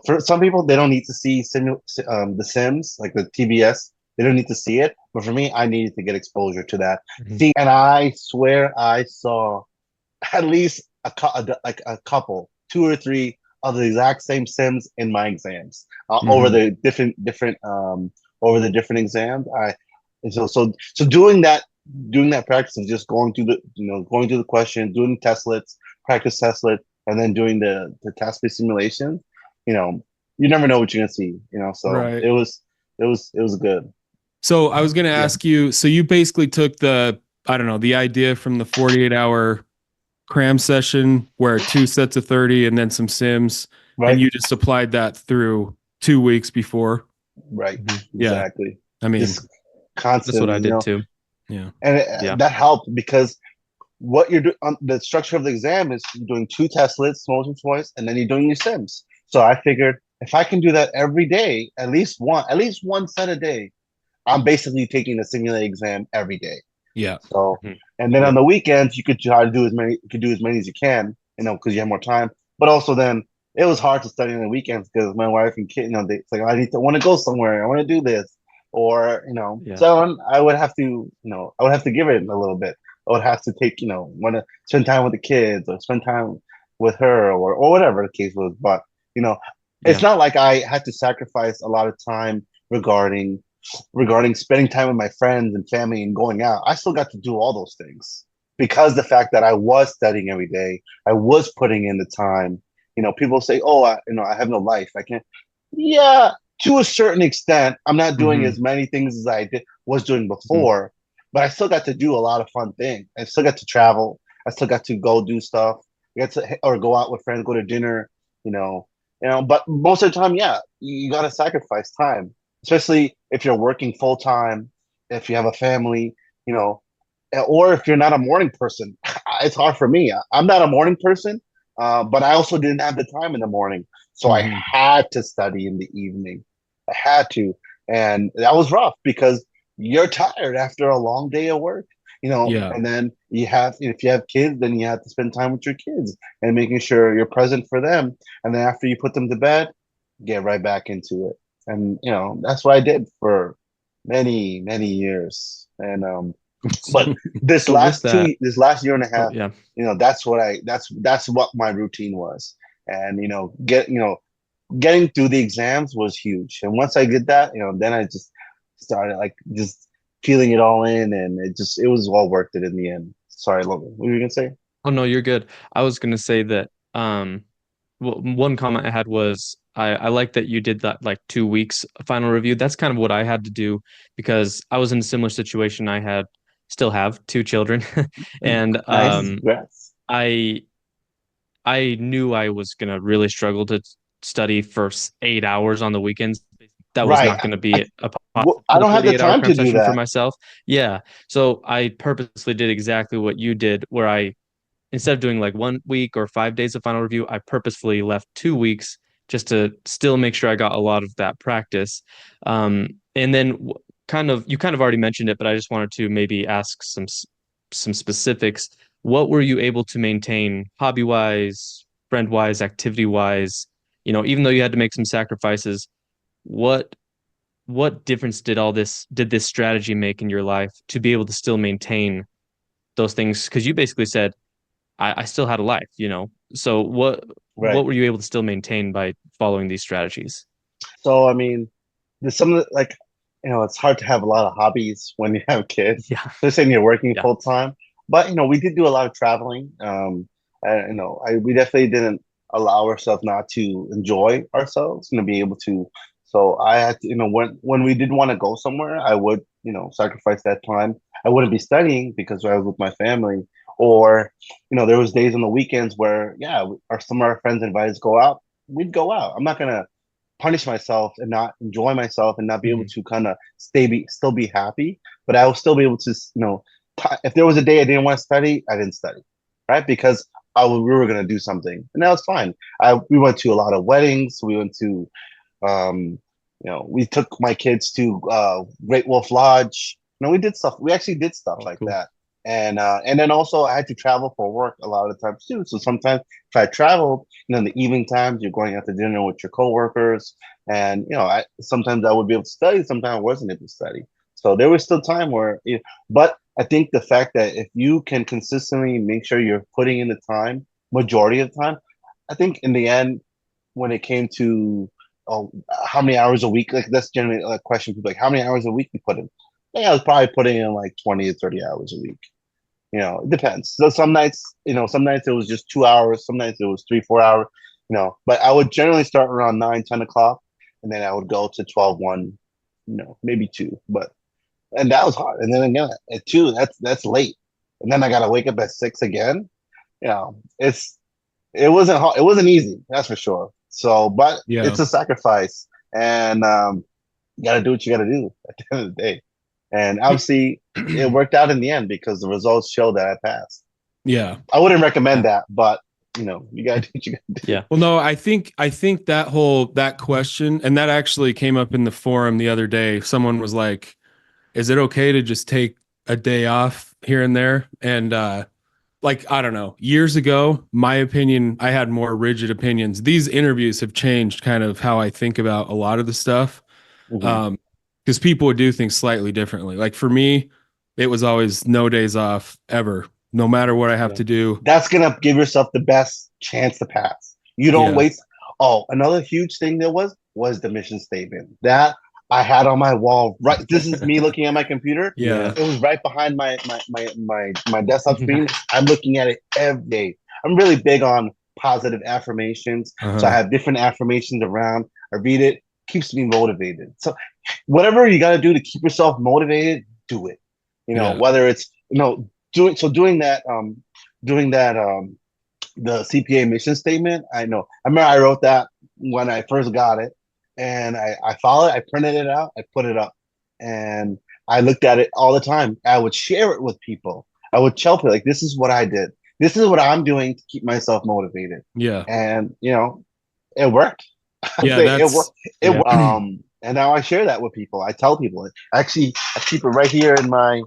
for some people, they don't need to see the sims, like the TBS. They don't need to see it, but for me, I needed to get exposure to that. Mhm. See, and I swear I saw at least like a couple, 2 or 3 of the exact same sims in my exams over Mhm. the different exams. And so doing that practice of just going through the question, doing testlets, practice testlet, and then doing the task-based simulation. You know, you never know what you're gonna see. So Right. it was good. So I was going to Yeah. ask you, so you basically took I don't know, the idea from the 48-hour cram session where 2 sets of 30 and then some sims, and Right. you just applied that through 2 weeks before. Right. Mhm. Yeah. Exactly. I mean, Just That's what constantly, I did too. yeah. and Yeah. that helped because what you're doing on the structure of the exam is you're doing two testlets, multiple choice, and then you're doing your sims. So I figured if I can do that every day, at least one set a day, I'm basically taking the simulated exam every day. Yeah. So, Mhm. and then on Yep. the weekends, you could try to do as many, you could do as many as you can, because you have more time. But also then it was hard to study on the weekends because my wife and kid, it's like, I want to go somewhere. I want to do this. Or, Yeah. so I would have to give it a little bit. I would have to want to spend time with the kids or spend time with her or whatever the case was. But, you know, it's Yeah. not like I had to sacrifice a lot of time regarding spending time with my friends and family and going out. I still got to do all those things because the fact that I was studying every day, I was putting in the time. People say, "Oh, I have no life. I can't." Yeah, to a certain extent, I'm not doing Mhm. as many things as was doing before, but I still got to do a lot of fun things. I still got to travel. I still got to go do stuff. I got to or go out with friends, go to dinner. You know, But most of the time, yeah, you got to sacrifice time, especially if you're working full time, if you have a family, you know, or if you're not a morning person. It's hard for me. I'm not a morning person, but I also didn't have the time in the morning, so I Mhm. had to study in the evening. I had to, and that was rough because you're tired after a long day of work. Yeah. And then if you have kids, then you have to spend time with your kids and making sure you're present for them. And then after you put them to bed, get right back into it. And that's what I did for many, many years. And but So with that, this last year and a oh half, yeah. that's what my routine was. And getting through the exams was huge. And once I did that, then I just started like just feeling it all in, and it was all worth it in the end. Sorry, Logan, what were you gonna say? Oh no, you're good. I was gonna say that well, one comment I had was I like that you did that like 2 weeks final review. That's kind of what I had to do because I was in a similar situation. I had still have two children and Nice, congrats. I I knew I was gonna really struggle to study for 8 hours on the weekends. That was Right. not going to I, be a well, possible I for the don't have the 48-hour time to cram do session for that. myself. Yeah. So I purposely did exactly what you did, where I instead of doing like 1 week or 5 days of final review, I purposefully left 2 weeks just to still make sure I got a lot of that practice. And then you kind of already mentioned it, but I just wanted to maybe ask some specifics. What were you able to maintain hobby wise, friend wise, activity wise? Even though you had to make some sacrifices, what what difference did this strategy make in your life to be able to still maintain those things? Because you basically said I still had a life. So what Right. were you able to still maintain by following these strategies? So I mean, there's some of the, like, it's hard to have a lot of hobbies when you have kids, Yeah, especially when you're working yeah. full time. But we did do a lot of traveling. We definitely didn't allow ourselves not to enjoy ourselves and to be able to. So I had to, when we did want to go somewhere, I would, sacrifice that time. I wouldn't be studying because I was with my family, or there was days on the weekends where, yeah, some of our friends invited us to go out. We'd go out. I'm not gonna punish myself and not enjoy myself and not be able Mhm. to kind of still be happy, but I will still be able to, if there was a day I didn't want to study, I didn't study, right? Because we were going to do something, and that was fine. We went to a lot of weddings. We went to, um, we took my kids to Great Wolf Lodge. We did stuff. We actually did stuff Oh, like cool. that. And then also I had to travel for work a lot of the times too. So sometimes if I traveled, in the evening times, you're going out to dinner with your coworkers, and sometimes I would be able to study, sometimes I wasn't able to study. So there was still time where, but I think the fact that if you can consistently make sure you're putting in the time, majority of the time, I think in the end, when it came to oh, how many hours a week. Like that's generally a question people like how many hours a week you put in. Yeah, I was probably putting in like 20 to 30 hours a week. It depends. So some nights it was just 2 hours, some nights it was 3, 4 hours, but I would generally start around 9, 10 o'clock, and then I would go to 12, 1, maybe 2. And that was hard. And then again at 2, that's late. And then I gotta wake up at 6 again. It wasn't hard, it wasn't easy, that's for sure. So, but Yeah. it's a sacrifice. And you gotta do what you gotta do at the end of the day. And obviously, it worked out in the end because the results show that I passed. Yeah. I wouldn't recommend that, but you gotta do what you gotta do. Yeah. Well, no, I think that question, and that actually came up in the forum the other day. Someone was like, "Is it okay to just take a day off here and there?" And like, I don't know. Years ago, my opinion, I had more rigid opinions. These interviews have changed kind of how I think about a lot of the stuff. Mhm. Because people would do things slightly differently. Like for me, it was always no days off ever, no matter what I have Yeah. to do. That's gonna give yourself the best chance to pass. You don't Yeah. waste. Oh, another huge thing there was the mission statement that I had on my wall. Right, this is me looking at my computer. Yeah. It was right behind my desktop screen. I'm looking at it every day. I'm really big on positive affirmations, so I Uh-huh. have different affirmations around. I read it, keeps me motivated. So whatever you got to do to keep yourself motivated, do it. Yeah. Whether it's doing that the CPA mission statement. I know. I remember I wrote that when I first got it, and I followed it. I printed it out. I put it up, and I looked at it all the time. I would share it with people. I would tell people like, "This is what I did. This is what I'm doing to keep myself motivated." Yeah. And it worked. I'd Yeah. say it worked. Yeah. And now I share that with people. I tell people it. Actually, I keep it right here in my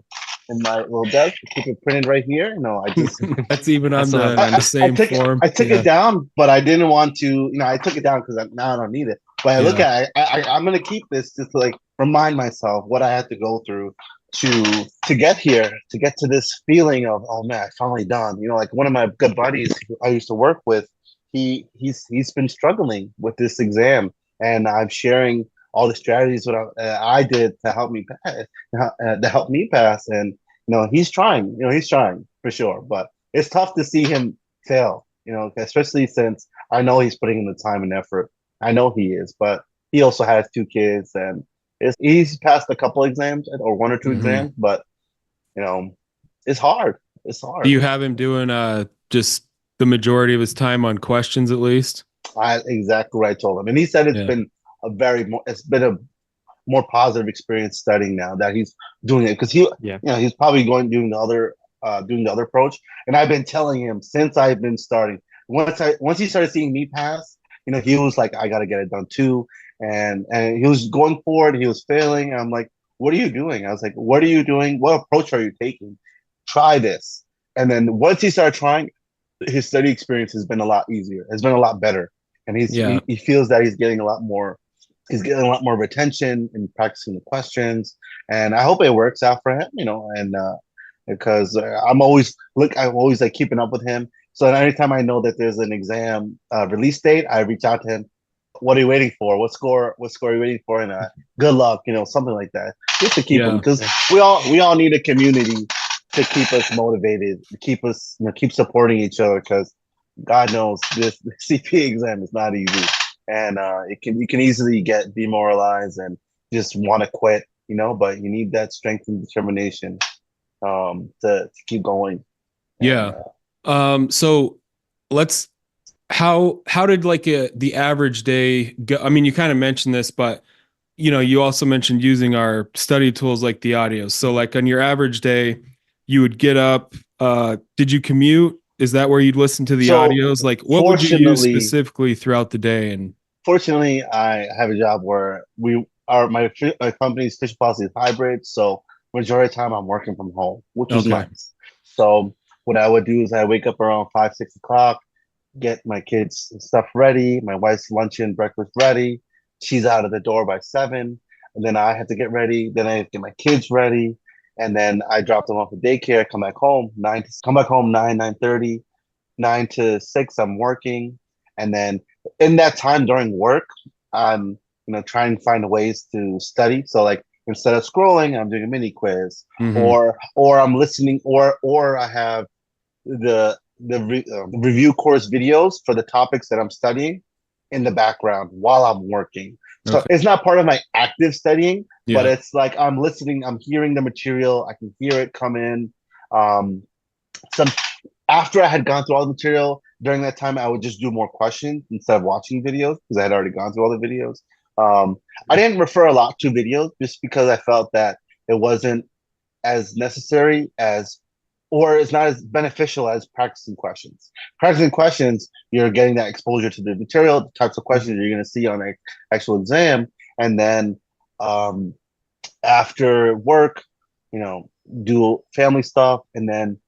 little desk. I keep it printed right here. I just That's even on still have the, mine. the same form. I took Yeah. it down, but I didn't want to. I took it down because now I don't need it. But I look Yeah. at it, I'm gonna keep this just to like remind myself what I had to go through to get here, to get to this feeling of oh man, I finally done. Like one of my good buddies who I used to work with, he's been struggling with this exam, and I'm sharing all the strategies what I did to help me pass, to help me pass, and he's trying. He's trying for sure, but it's tough to see him fail, especially since I know he's putting in the time and effort. I know he is, but he also has 2 kids, and he's passed a couple exams or 1 or 2 Mhm. exams, but you know, it's hard. It's Do hard. you have him doing just the majority of his time on questions at least? Exactly what I told him, and he said Yeah. it's been a more positive experience studying now that he's doing it because Yeah. he's probably going doing the other approach. And I've been telling him since I've been starting. Once he started seeing me pass, he was like, I got to get it done too. And he was going forward. He was failing. And I'm like, what are you doing? I was like, what are you doing? What approach are you taking? Try this. And then once he started trying, his study experience has been a lot easier. Has been a lot better. And Yeah. he feels that he's getting a lot more. He's getting a lot more retention and practicing the questions. And I hope it works out for him. And because I'm always like keeping up with him. So anytime I know that there's an exam release date, I reach out to him. What are you waiting for? What score? What score are you waiting for? And good luck, something like that, just to keep him Yeah. because we all need a community to keep us motivated, to keep us keep supporting each other because God knows this CPA exam is not easy, and you can easily get demoralized and just want to quit, but you need that strength and determination to keep going. And Yeah. So let's how did like the average day go? I mean, you kind of mentioned this, but you also mentioned using our study tools like the audios. So like on your average day, you would get up, did you commute? Is that where you'd listen to the so audios? Like what would you use fortunately, specifically throughout the day? And fortunately, I have a job where my company's fish policy is hybrid, so majority of the time I'm working from home, which was okay. nice. So what I would do is I wake up around 5, 6 o'clock, get my kids stuff ready, my wife's lunch and breakfast ready. She's out of the door by 7, and then I have to get ready. Then I have to get my kids ready, and then I drop them off at daycare. Come back home 9, 9:30, 9 to 6. I'm working, and then in that time during work, I'm trying to find ways to study. So like instead of scrolling, I'm doing a mini quiz, Mhm. or I'm listening, or I have the review course videos for the topics that I'm studying in the background while I'm working. So Okay. it's not part of my active studying, but Yeah. it's like I'm listening, I'm hearing the material, I can hear it come in. Um, some After I had gone through all the material during that time, I would just do more questions instead of watching videos because I had already gone through all the videos. I didn't refer a lot to videos just because I felt that it wasn't as necessary as, or it's not as beneficial as practicing questions. Practicing questions, you're getting that exposure to the material, the types of questions you're going to see on an actual exam, and then um, after work, you know, do family stuff, and then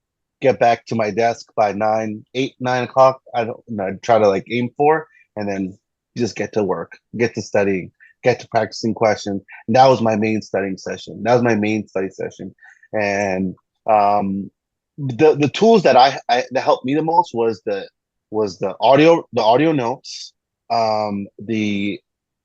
get back to my desk by 9 o'clock. I don't know, I try to like aim for, and then just get to work, get to studying, get to practicing questions. And that was my main studying session. That was my main study session. And the tools that that helped me the most was the audio notes, the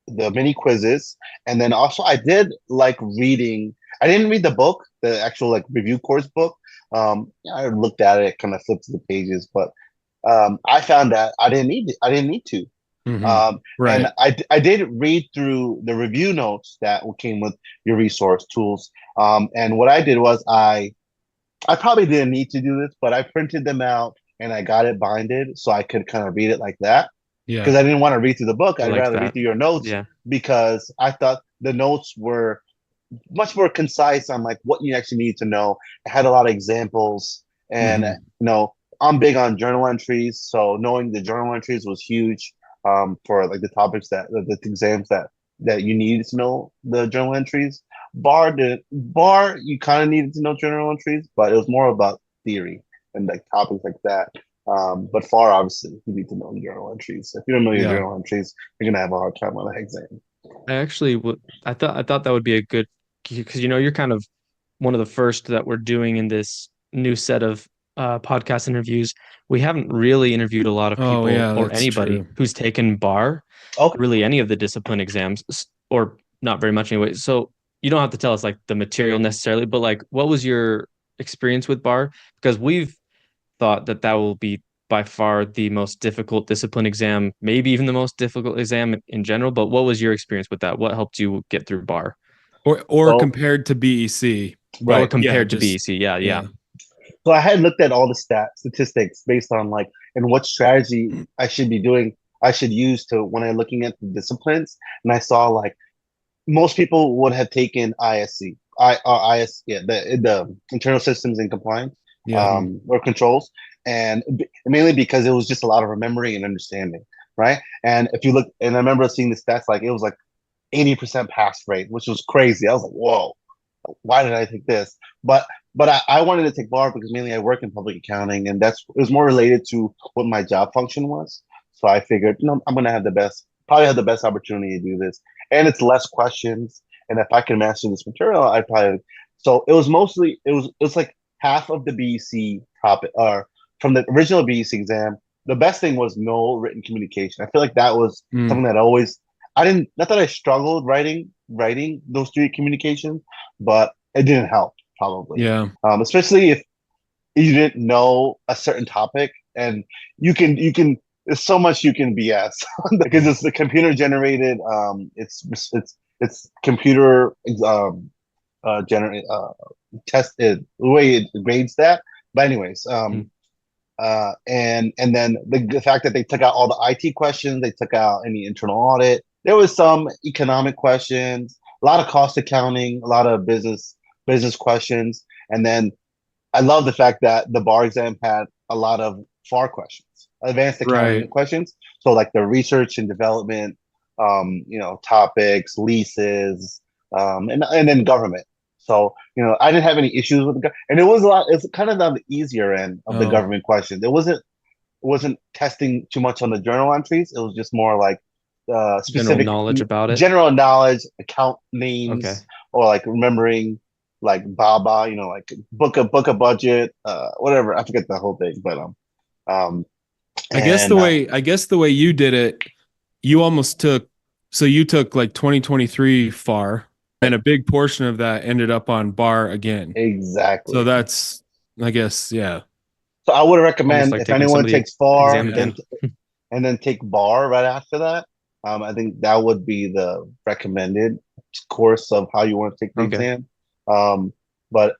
mini quizzes, and then also I did like reading. I didn't read the book, the actual like review course book. I looked at it, kind of flipped to the pages, but I found that I didn't need it. I didn't need to. Mhm. And Right. I did read through the review notes that came with your resource tools. And what I did was I probably didn't need to do this, but I printed them out and I got it binded so I could kind of read it like that Yeah. because I didn't want to read through the book. I I'd like rather read that. through your notes Yeah. because I thought the notes were much more concise on like what you actually need to know. It had a lot of examples, and Mhm. I'm big on journal entries, so knowing the journal entries was huge for like the topics the exams that you needed to know the journal entries. Bar you kind of needed to know journal entries, but it was more about theory and like topics like that. But far, obviously, you need to know journal entries. If you don't know your Yeah. journal entries, you're gonna have a hard time on the exam. I actually would. I thought that would be a good because you're kind of one of the first that we're doing in this new set of podcast interviews. We haven't really interviewed a lot of Oh people yeah, or that's anybody true. who's taken bar, Okay. really any of the discipline exams, or not very much anyway. So you don't have to tell us like the material necessarily, but like what was your experience with bar? Because we've thought that that will be by far the most difficult discipline exam, maybe even the most difficult exam in general. But what was your experience with that? What helped you get through bar Or So compared to BEC. or right. But yeah, compared to just BEC? Yeah, yeah. yeah. So I had looked at all the statistics based on like and what strategy I should be doing. I should use to when I'm looking at the disciplines, and I saw like most people would have taken ISC, IS, yeah, the internal systems and compliance, Yeah. or controls, and mainly because it was just a lot of remembering and understanding, right? And if you look, and I remember seeing the stats, like it was like 80% pass rate, which was crazy. I was like, whoa, why did I take this? But I wanted to take bar because mainly I work in public accounting, and it was more related to what my job function was. So I figured, I'm gonna have probably have the best opportunity to do this, and it's less questions. And if I can master this material, I'd probably. So it was like half of the BEC topic, or from the original BEC exam. The best thing was no written communication. I feel like that was Mm. something that always I didn't not that I struggled writing those three communications, but it didn't help probably. Yeah. Especially if you didn't know a certain topic, and you can there's so much you can BS because it's the computer generated. It's computer generate tested the way it grades that. But anyways, Mm. and then the fact that they took out all the IT questions, they took out any internal audit. There was some economic questions, a lot of cost accounting, a lot of business questions, and then I love the fact that the bar exam had a lot of FAR questions, advanced accounting Right. questions. So like the research and development, topics, leases, and then government. So I didn't have any issues with and it was a lot. It's kind of on the easier end of the Oh, government questions. It wasn't testing too much on the journal entries. It was just more like General specific knowledge about it. general knowledge, account Okay. names, or like remembering like Baba, like book a budget, whatever. I forget the whole thing, but um, I guess and the way you did it you almost took, so you took like 2023 FAR, and a big portion of that ended up on bar again. So Exactly. that's, I guess, yeah. So I would Almost recommend like if taking some anyone of the takes FAR exam Yeah. again. and then take bar right after that. I think that would be the recommended course of how you want to take the Okay. exam. But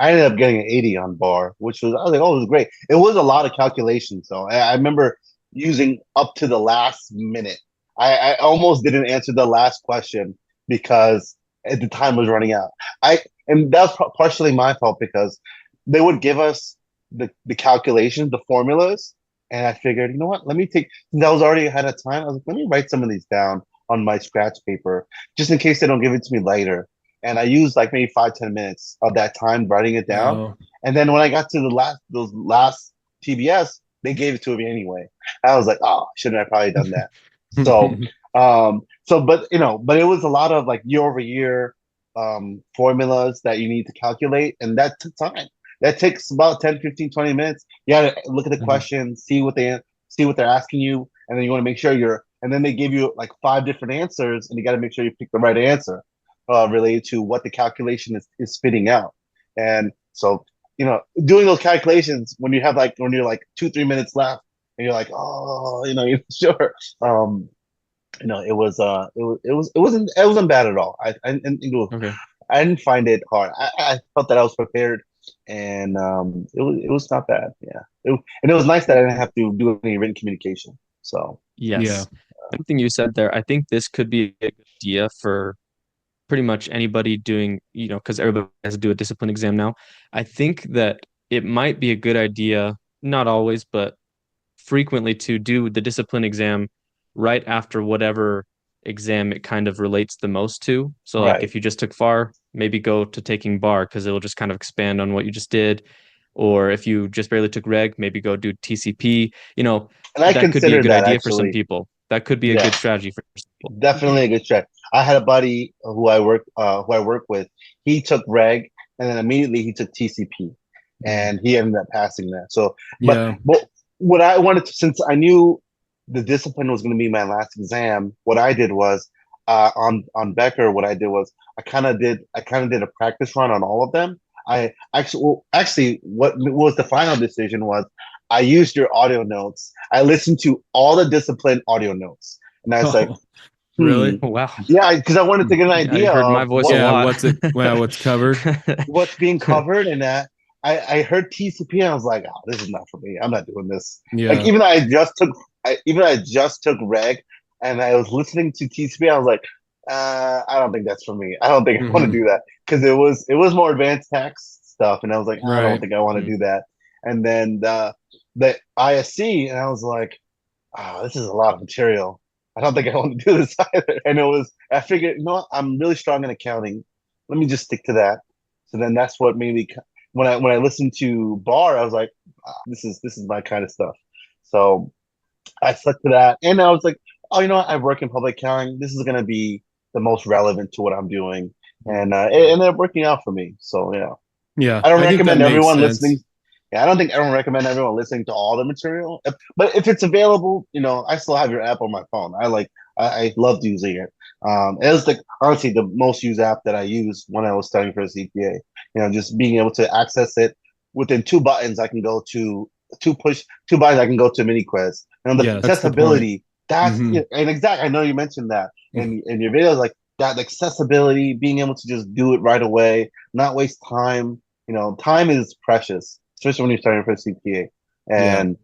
I ended up getting an 80 on bar, which was I was like, oh, it was great. It was a lot of calculations though. I remember using up to the last minute. I almost didn't answer the last question because the time was running out. And that was partially my fault because they would give us the calculations, the formulas, and I figured, you know what? Let me take since I was already ahead of time. I was like, let me write some of these down on my scratch paper just in case they don't give it to me later. And I used like maybe 5-10 minutes of that time writing it down. Oh, And then when I got to those last TBS, they gave it to me anyway. I was like, oh, shouldn't I probably done that? So, but it was a lot of like year over year formulas that you need to calculate, and that took time. That takes about 10, 15, 20 minutes. You got to look at the Mhm. questions, see what they're asking you, and then you want to make sure and then they give you like 5 different answers, and you got to make sure you pick the right answer related to what the calculation is spitting out. And so, doing those calculations when you're like 2, 3 minutes left, and you're like, oh, you're sure. It wasn't bad at all. I didn't think Okay. I didn't find it hard. I felt that I was prepared, and it was not bad. Yeah, and it was nice that I didn't have to do any written communication. So yeah. Yes. Everything you said there, I think this could be a good idea for pretty much anybody doing, because everybody has to do a discipline exam now. I think that it might be a good idea, not always, but frequently to do the discipline exam right after whatever exam it kind of relates the most to. So, like right, if you just took FAR, maybe go to taking bar because it'll just kind of expand on what you just did. Or if you just barely took reg, maybe go do TCP. and I That could be a considered good that idea for some actually. people. That could be a Yeah, good strategy for some people. definitely a good check. I had a buddy who I work with. He took reg, and then immediately he took TCP, Mhm. and he ended up passing that. So, but Yeah. but what I wanted to, since I knew the discipline was going to be my last exam, what I did was on Becker. What I did was I kind of did a practice run on all of them. Actually, what was the final decision was I used your audio notes. I listened to all the discipline audio notes, and I was like, Oh, hmm. really? Wow. Yeah, because I wanted to get an Yeah, you idea heard my of voice a Yeah. lot. What's covered? what's being covered, and that I heard TCP, and I was like, oh, this is not for me. I'm not doing this. Like Yeah. even though I just took reg, and I was listening to TCP, I was like, I don't think that's for me. I don't think I want to Hmm. do that because it was more advanced tax stuff, and I was like, I don't Right. think I want to Mhm. do that. And then the ISC, and I was like, oh, this is a lot of material. I don't think I want to do this either. And I figured, I'm really strong in accounting. Let me just stick to that. So then that's what made me, when I listened to bar, I was like, this is my kind of stuff. So I stuck to that. And I was like, oh, I work in public accounting. This is going to be the most relevant to what I'm doing. And it ended up working out for me. So, yeah. Yeah. I don't I think that recommend makes everyone listening. sense. Yeah, I don't recommend everyone listening to all the material. But if it's available, I still have your app on my phone. I loved using it. It was like honestly the most used app that I used when I was studying for a CPA. Just being able to access it within two buttons, I can go to two buttons, I can go to mini quiz. And the Yeah. That's the point. accessibility, that's Hmm. yeah, and exactly. I know you mentioned that in your videos, like that the accessibility, being able to just do it right away, not waste time. Time is precious, especially when you're starting for CPA. Yeah. And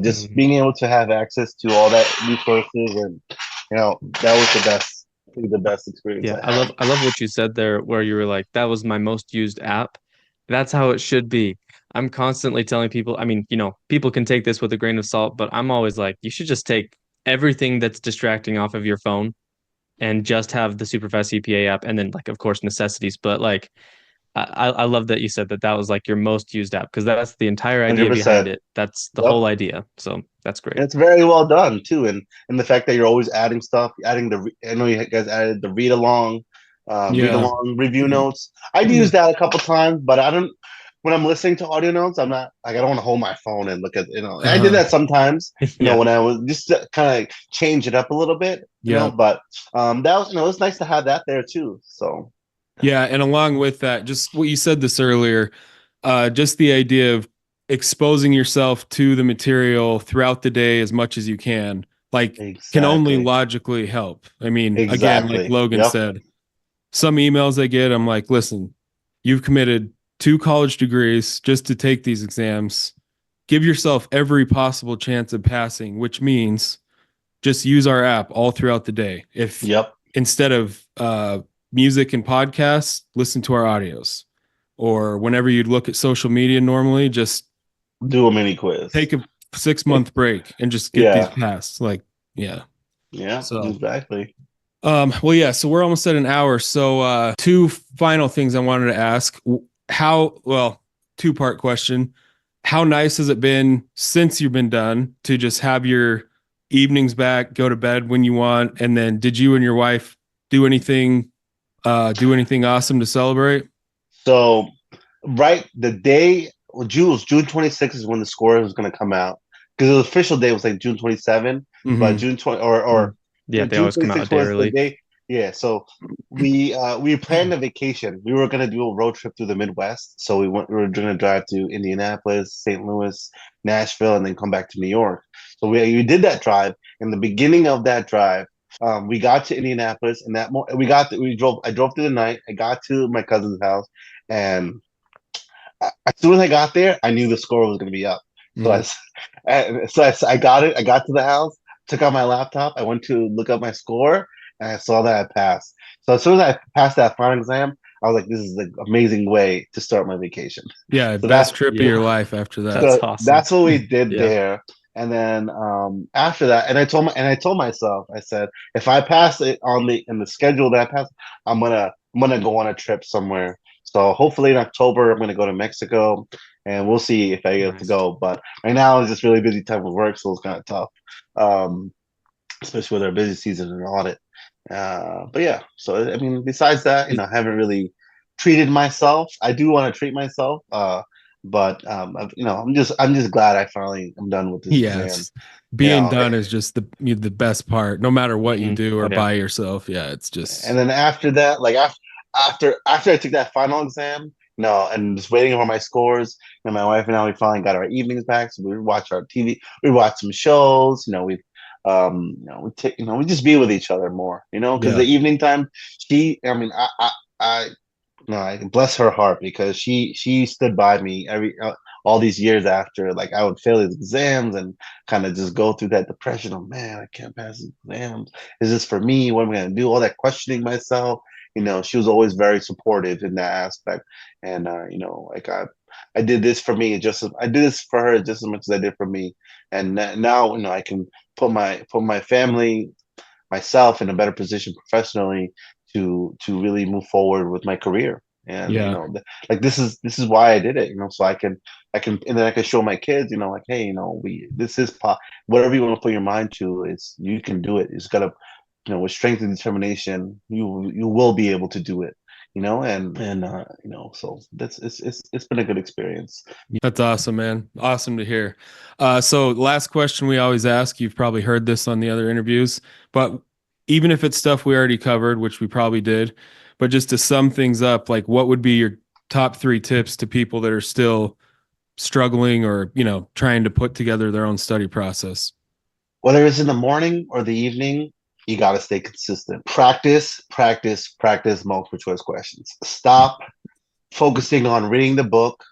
just Mhm. being able to have access to all that resources, and that was the best experience Yeah, I I had. love I love what you said there where you were like, that was my most used app. That's how it should be. I'm constantly telling people, I mean, people can take this with a grain of salt, but I'm always like, you should just take everything that's distracting off of your phone and just have the Superfast CPA app and then like of course necessities. But like I love that you said that that was like your most used app because that's the entire idea behind 100%. it. That's the Yep. whole idea. So that's great. And it's very well done too, and the fact that you're always adding stuff, I know you guys added the read Yeah. along review notes. I've used that a couple times, but I don't. when I'm listening to audio notes, I'm not like I don't want to hold my phone and look at I did Uh-huh. that sometimes, Yeah. when I was just to kind of change it up a little bit, Yeah. but that was it was nice to have that there too. So Yeah. And along with that, just what you said this earlier, just the idea of exposing yourself to the material throughout the day as much as you can, like, can only exactly, logically help. I mean, again, like exactly, Logan yep, said, some emails I get, I'm like, listen, you've committed 2 college degrees just to take these exams. Give yourself every possible chance of passing, which means just use our app all throughout the day. If yep. instead of music and podcasts, listen to our audios. Or whenever you'd look at social media normally, just Do a mini quiz. take a 6 month break and just get these Yeah, passed. Like, yeah. yeah, So exactly. well, yeah, so we're almost at an hour. So two final things I wanted to ask. Two-part question. How nice has it been since you've been done to just have your evenings back, go to bed when you want? And then did you and your wife do anything awesome to celebrate? So right the day June 26th is when the score was going to come out because the official day was like June 27, but Mm-hmm. June 20 or Yeah, they June always come out a 26th day was the early. day. Yeah, so we planned a vacation. We were going to do a road trip through the Midwest. So we were going to drive to Indianapolis, St. Louis, Nashville, and then come back to New York. So we did that drive. In the beginning of that drive, we got to Indianapolis, and I drove through the night. I got to my cousin's house, and as soon as I got there, I knew the score was going to be up. So Mm. I got it. I got to the house, took out my laptop. I went to look up my score, and I saw that I passed. So as soon as I passed that final exam, I was like, "This is an amazing way to start my vacation." Yeah, So best trip of Yeah, your life after that. that's so awesome. that's what we did Yeah. there. And then after that, I told myself, I said, if I pass it in the schedule that I pass, I'm gonna go on a trip somewhere. So hopefully in October I'm gonna go to Mexico, and we'll see if I get to Nice. go. But right now it's just really busy time with work, so it's kind of tough, um, especially with our busy season and audit. But yeah, so I mean, besides that, I haven't really treated myself. I do want to treat myself, but I'm just glad I'm done with this exam. Yes. Being done is just the best part, no matter what you Mhm. do or Yeah. by yourself. Yeah, it's And just then after that, like after I took that final exam, and just waiting for my scores, and my wife and I, we finally got our evenings back. So we would watch our TV, we watch some shows, we just be with each other more, because yeah. the evening time, I mean, I no, I bless her heart because she stood by me all these years after, like I would fail these exams and kind of just go through that depression of, man, I can't pass these exams. Is this for me? What am I gonna do? All that questioning myself. She was always very supportive in that aspect. And like I did this for me I did this for her just as much as I did for me. And now I can put my family, myself in a better position professionally to really move forward with my career. And Yeah. like this is why I did it, so I can and then I can show my kids, like, hey, we this is whatever you want to put your mind to, is you can do it. It's gotta, with strength and determination, you will be able to do it. So that's it's been a good experience. That's awesome, man. Awesome to hear. So last question we always ask, you've probably heard this on the other interviews, but even if it's stuff we already covered, which we probably did, but just to sum things up, like what would be your top 3 tips to people that are still struggling or, trying to put together their own study process? Whether it's in the morning or the evening, you got to stay consistent. Practice, practice, practice multiple choice questions. Stop focusing on reading the book.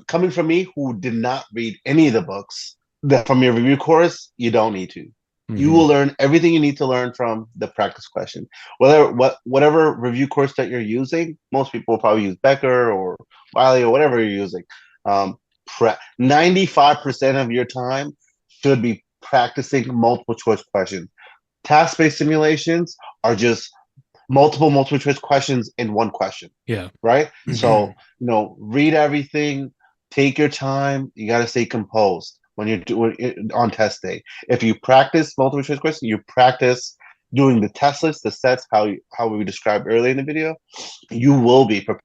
Coming from me, who did not read any of the books, that from your review course, you don't need to. You Mm-hmm. will learn everything you need to learn from the practice question. Whatever review course that you're using, most people will probably use Becker or Wiley or whatever you're using. 95% of your time should be practicing multiple choice questions. Task-based simulations are just multiple choice questions in one question, Yeah. right? So, read everything, take your time. You got to stay composed when you're doing it on test day. If you practice multiple choice questions, you practice doing the test list, the sets, how we described earlier in the video, you will be prepared.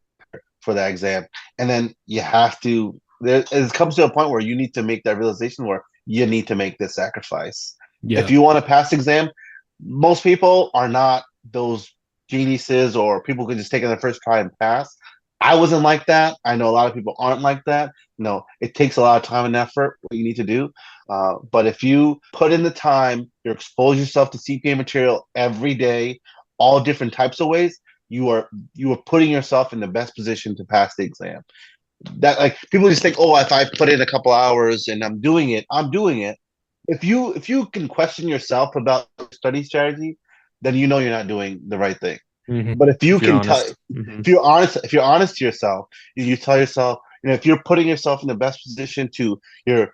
for that exam. And then you have to, it comes to a point where you need to make that realization where you need to make this sacrifice. Yeah. If you want to pass the exam, most people are not those geniuses or people who can just take it on the first try and pass. I wasn't like that. I know a lot of people aren't like that. No, it takes a lot of time and effort, what you need to do. But if you put in the time, you expose yourself to CPA material every day, all different types of ways, you are putting yourself in the best position to pass the exam. That, like, people just think, oh, if I put in a couple hours and I'm doing it. If you can question yourself about study strategy, then you know you're not doing the right thing. Mhm. But if you If you're can tell, honest. Mhm. if you're honest to yourself, you tell yourself, if you're putting yourself in the best position to, you're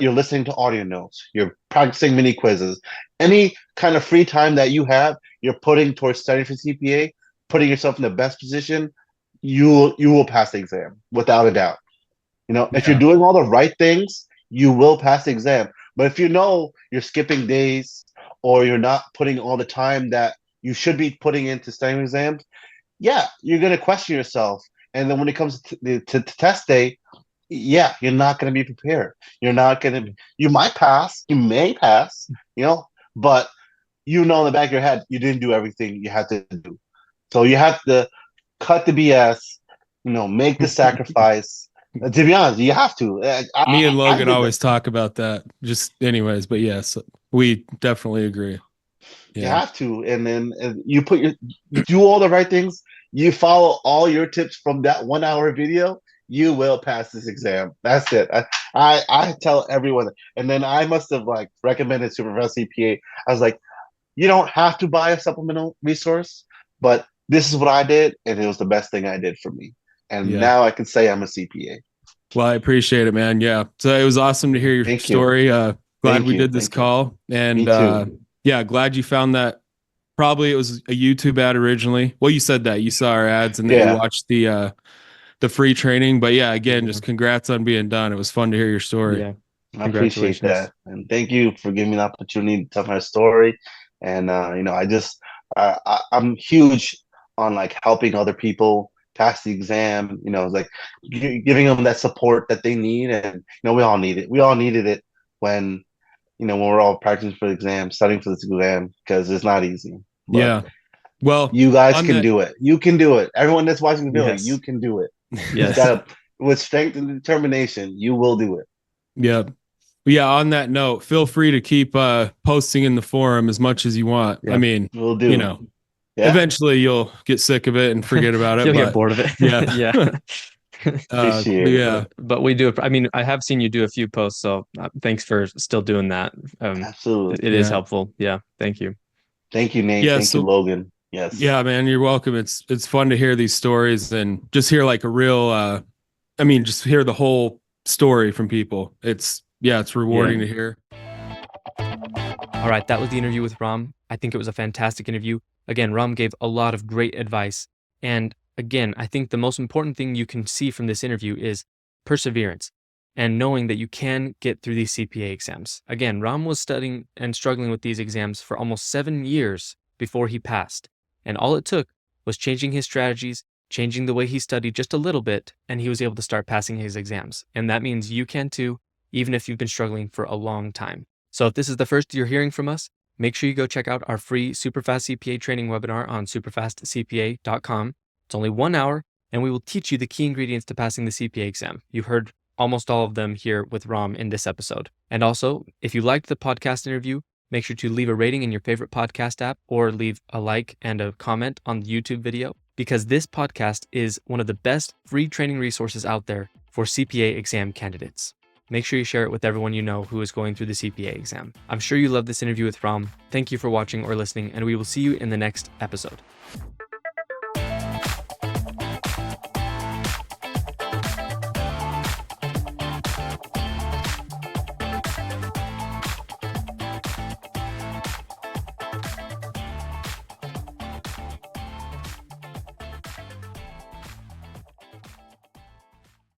listening to audio notes, you're practicing mini quizzes, any kind of free time that you have, you're putting towards studying for CPA, putting yourself in the best position, you will pass the exam without a doubt. If you're Yeah. doing all the right things, you will pass the exam. But if you know you're skipping days or you're not putting all the time that you should be putting into studying exams, yeah, you're going to question yourself. And then when it comes to test day, yeah, you're not going to be prepared. You're not going to, you might pass, you may pass, but in the back of your head, you didn't do everything you had to do. So you have to cut the BS, make the sacrifice. To be honest, you have to. Me and I Logan did that. always talk about that. Just anyways, but yes, we definitely agree. You Yeah. have to, and then you do all the right things. You follow all your tips from that 1 hour video. You will pass this exam. That's it. I tell everyone, and then I must have recommended Superfast CPA. I was like, you don't have to buy a supplemental resource, but this is what I did, and it was the best thing I did for me. And Yeah. now I can say I'm a CPA. Well, I appreciate it, man. Yeah. So it was awesome to hear your Thank you. story. Glad Thank we you. did this Thank you. call. And Me too. yeah, glad you found that. Probably it was a YouTube ad originally. Well, you said that you saw our ads and then Yeah. you watched the free training. But yeah, again, just congrats on being done. It was fun to hear your story. Yeah. I appreciate Congratulations. that, and thank you for giving me the opportunity to tell my story. And I'm huge on helping other people pass the exam. Giving them that support that they need, and we all need it. We all needed it when we're all practicing for the exam, studying for this exam, because it's not easy. But Yeah. Well, you guys on can that- do it. You can do it. Everyone that's watching the video, Yes. you can do it. Yes. With strength and determination, you will do it. Yeah. Yeah. On that note, feel free to keep posting in the forum as much as you want. Yeah. I mean, We'll do. Yeah. eventually you'll get sick of it and forget about it. You'll but get bored of it. Yeah. Yeah. Appreciate it. Yeah. But we do. I mean, I have seen you do a few posts, so thanks for still doing that. Absolutely. It is Yeah. helpful. Yeah. Thank you. Thank you, Nate. Yeah, Thank so- you, Logan. Yes. Yeah, man, you're welcome. It's fun to hear these stories and just hear a real just hear the whole story from people. It's rewarding to hear. All right, that was the interview with Ram. I think it was a fantastic interview. Again, Ram gave a lot of great advice. And again, I think the most important thing you can see from this interview is perseverance and knowing that you can get through these CPA exams. Again, Ram was studying and struggling with these exams for almost 7 years before he passed. And all it took was changing his strategies, changing the way he studied just a little bit, and he was able to start passing his exams. And that means you can too, even if you've been struggling for a long time. So if this is the first you're hearing from us, make sure you go check out our free Superfast CPA training webinar on superfastcpa.com. It's only 1 hour, and we will teach you the key ingredients to passing the CPA exam. You heard almost all of them here with Ram in this episode. And also, if you liked the podcast interview, make sure to leave a rating in your favorite podcast app or leave a like and a comment on the YouTube video, because this podcast is one of the best free training resources out there for CPA exam candidates. Make sure you share it with everyone you know who is going through the CPA exam. I'm sure you love this interview with Ram. Thank you for watching or listening, and we will see you in the next episode.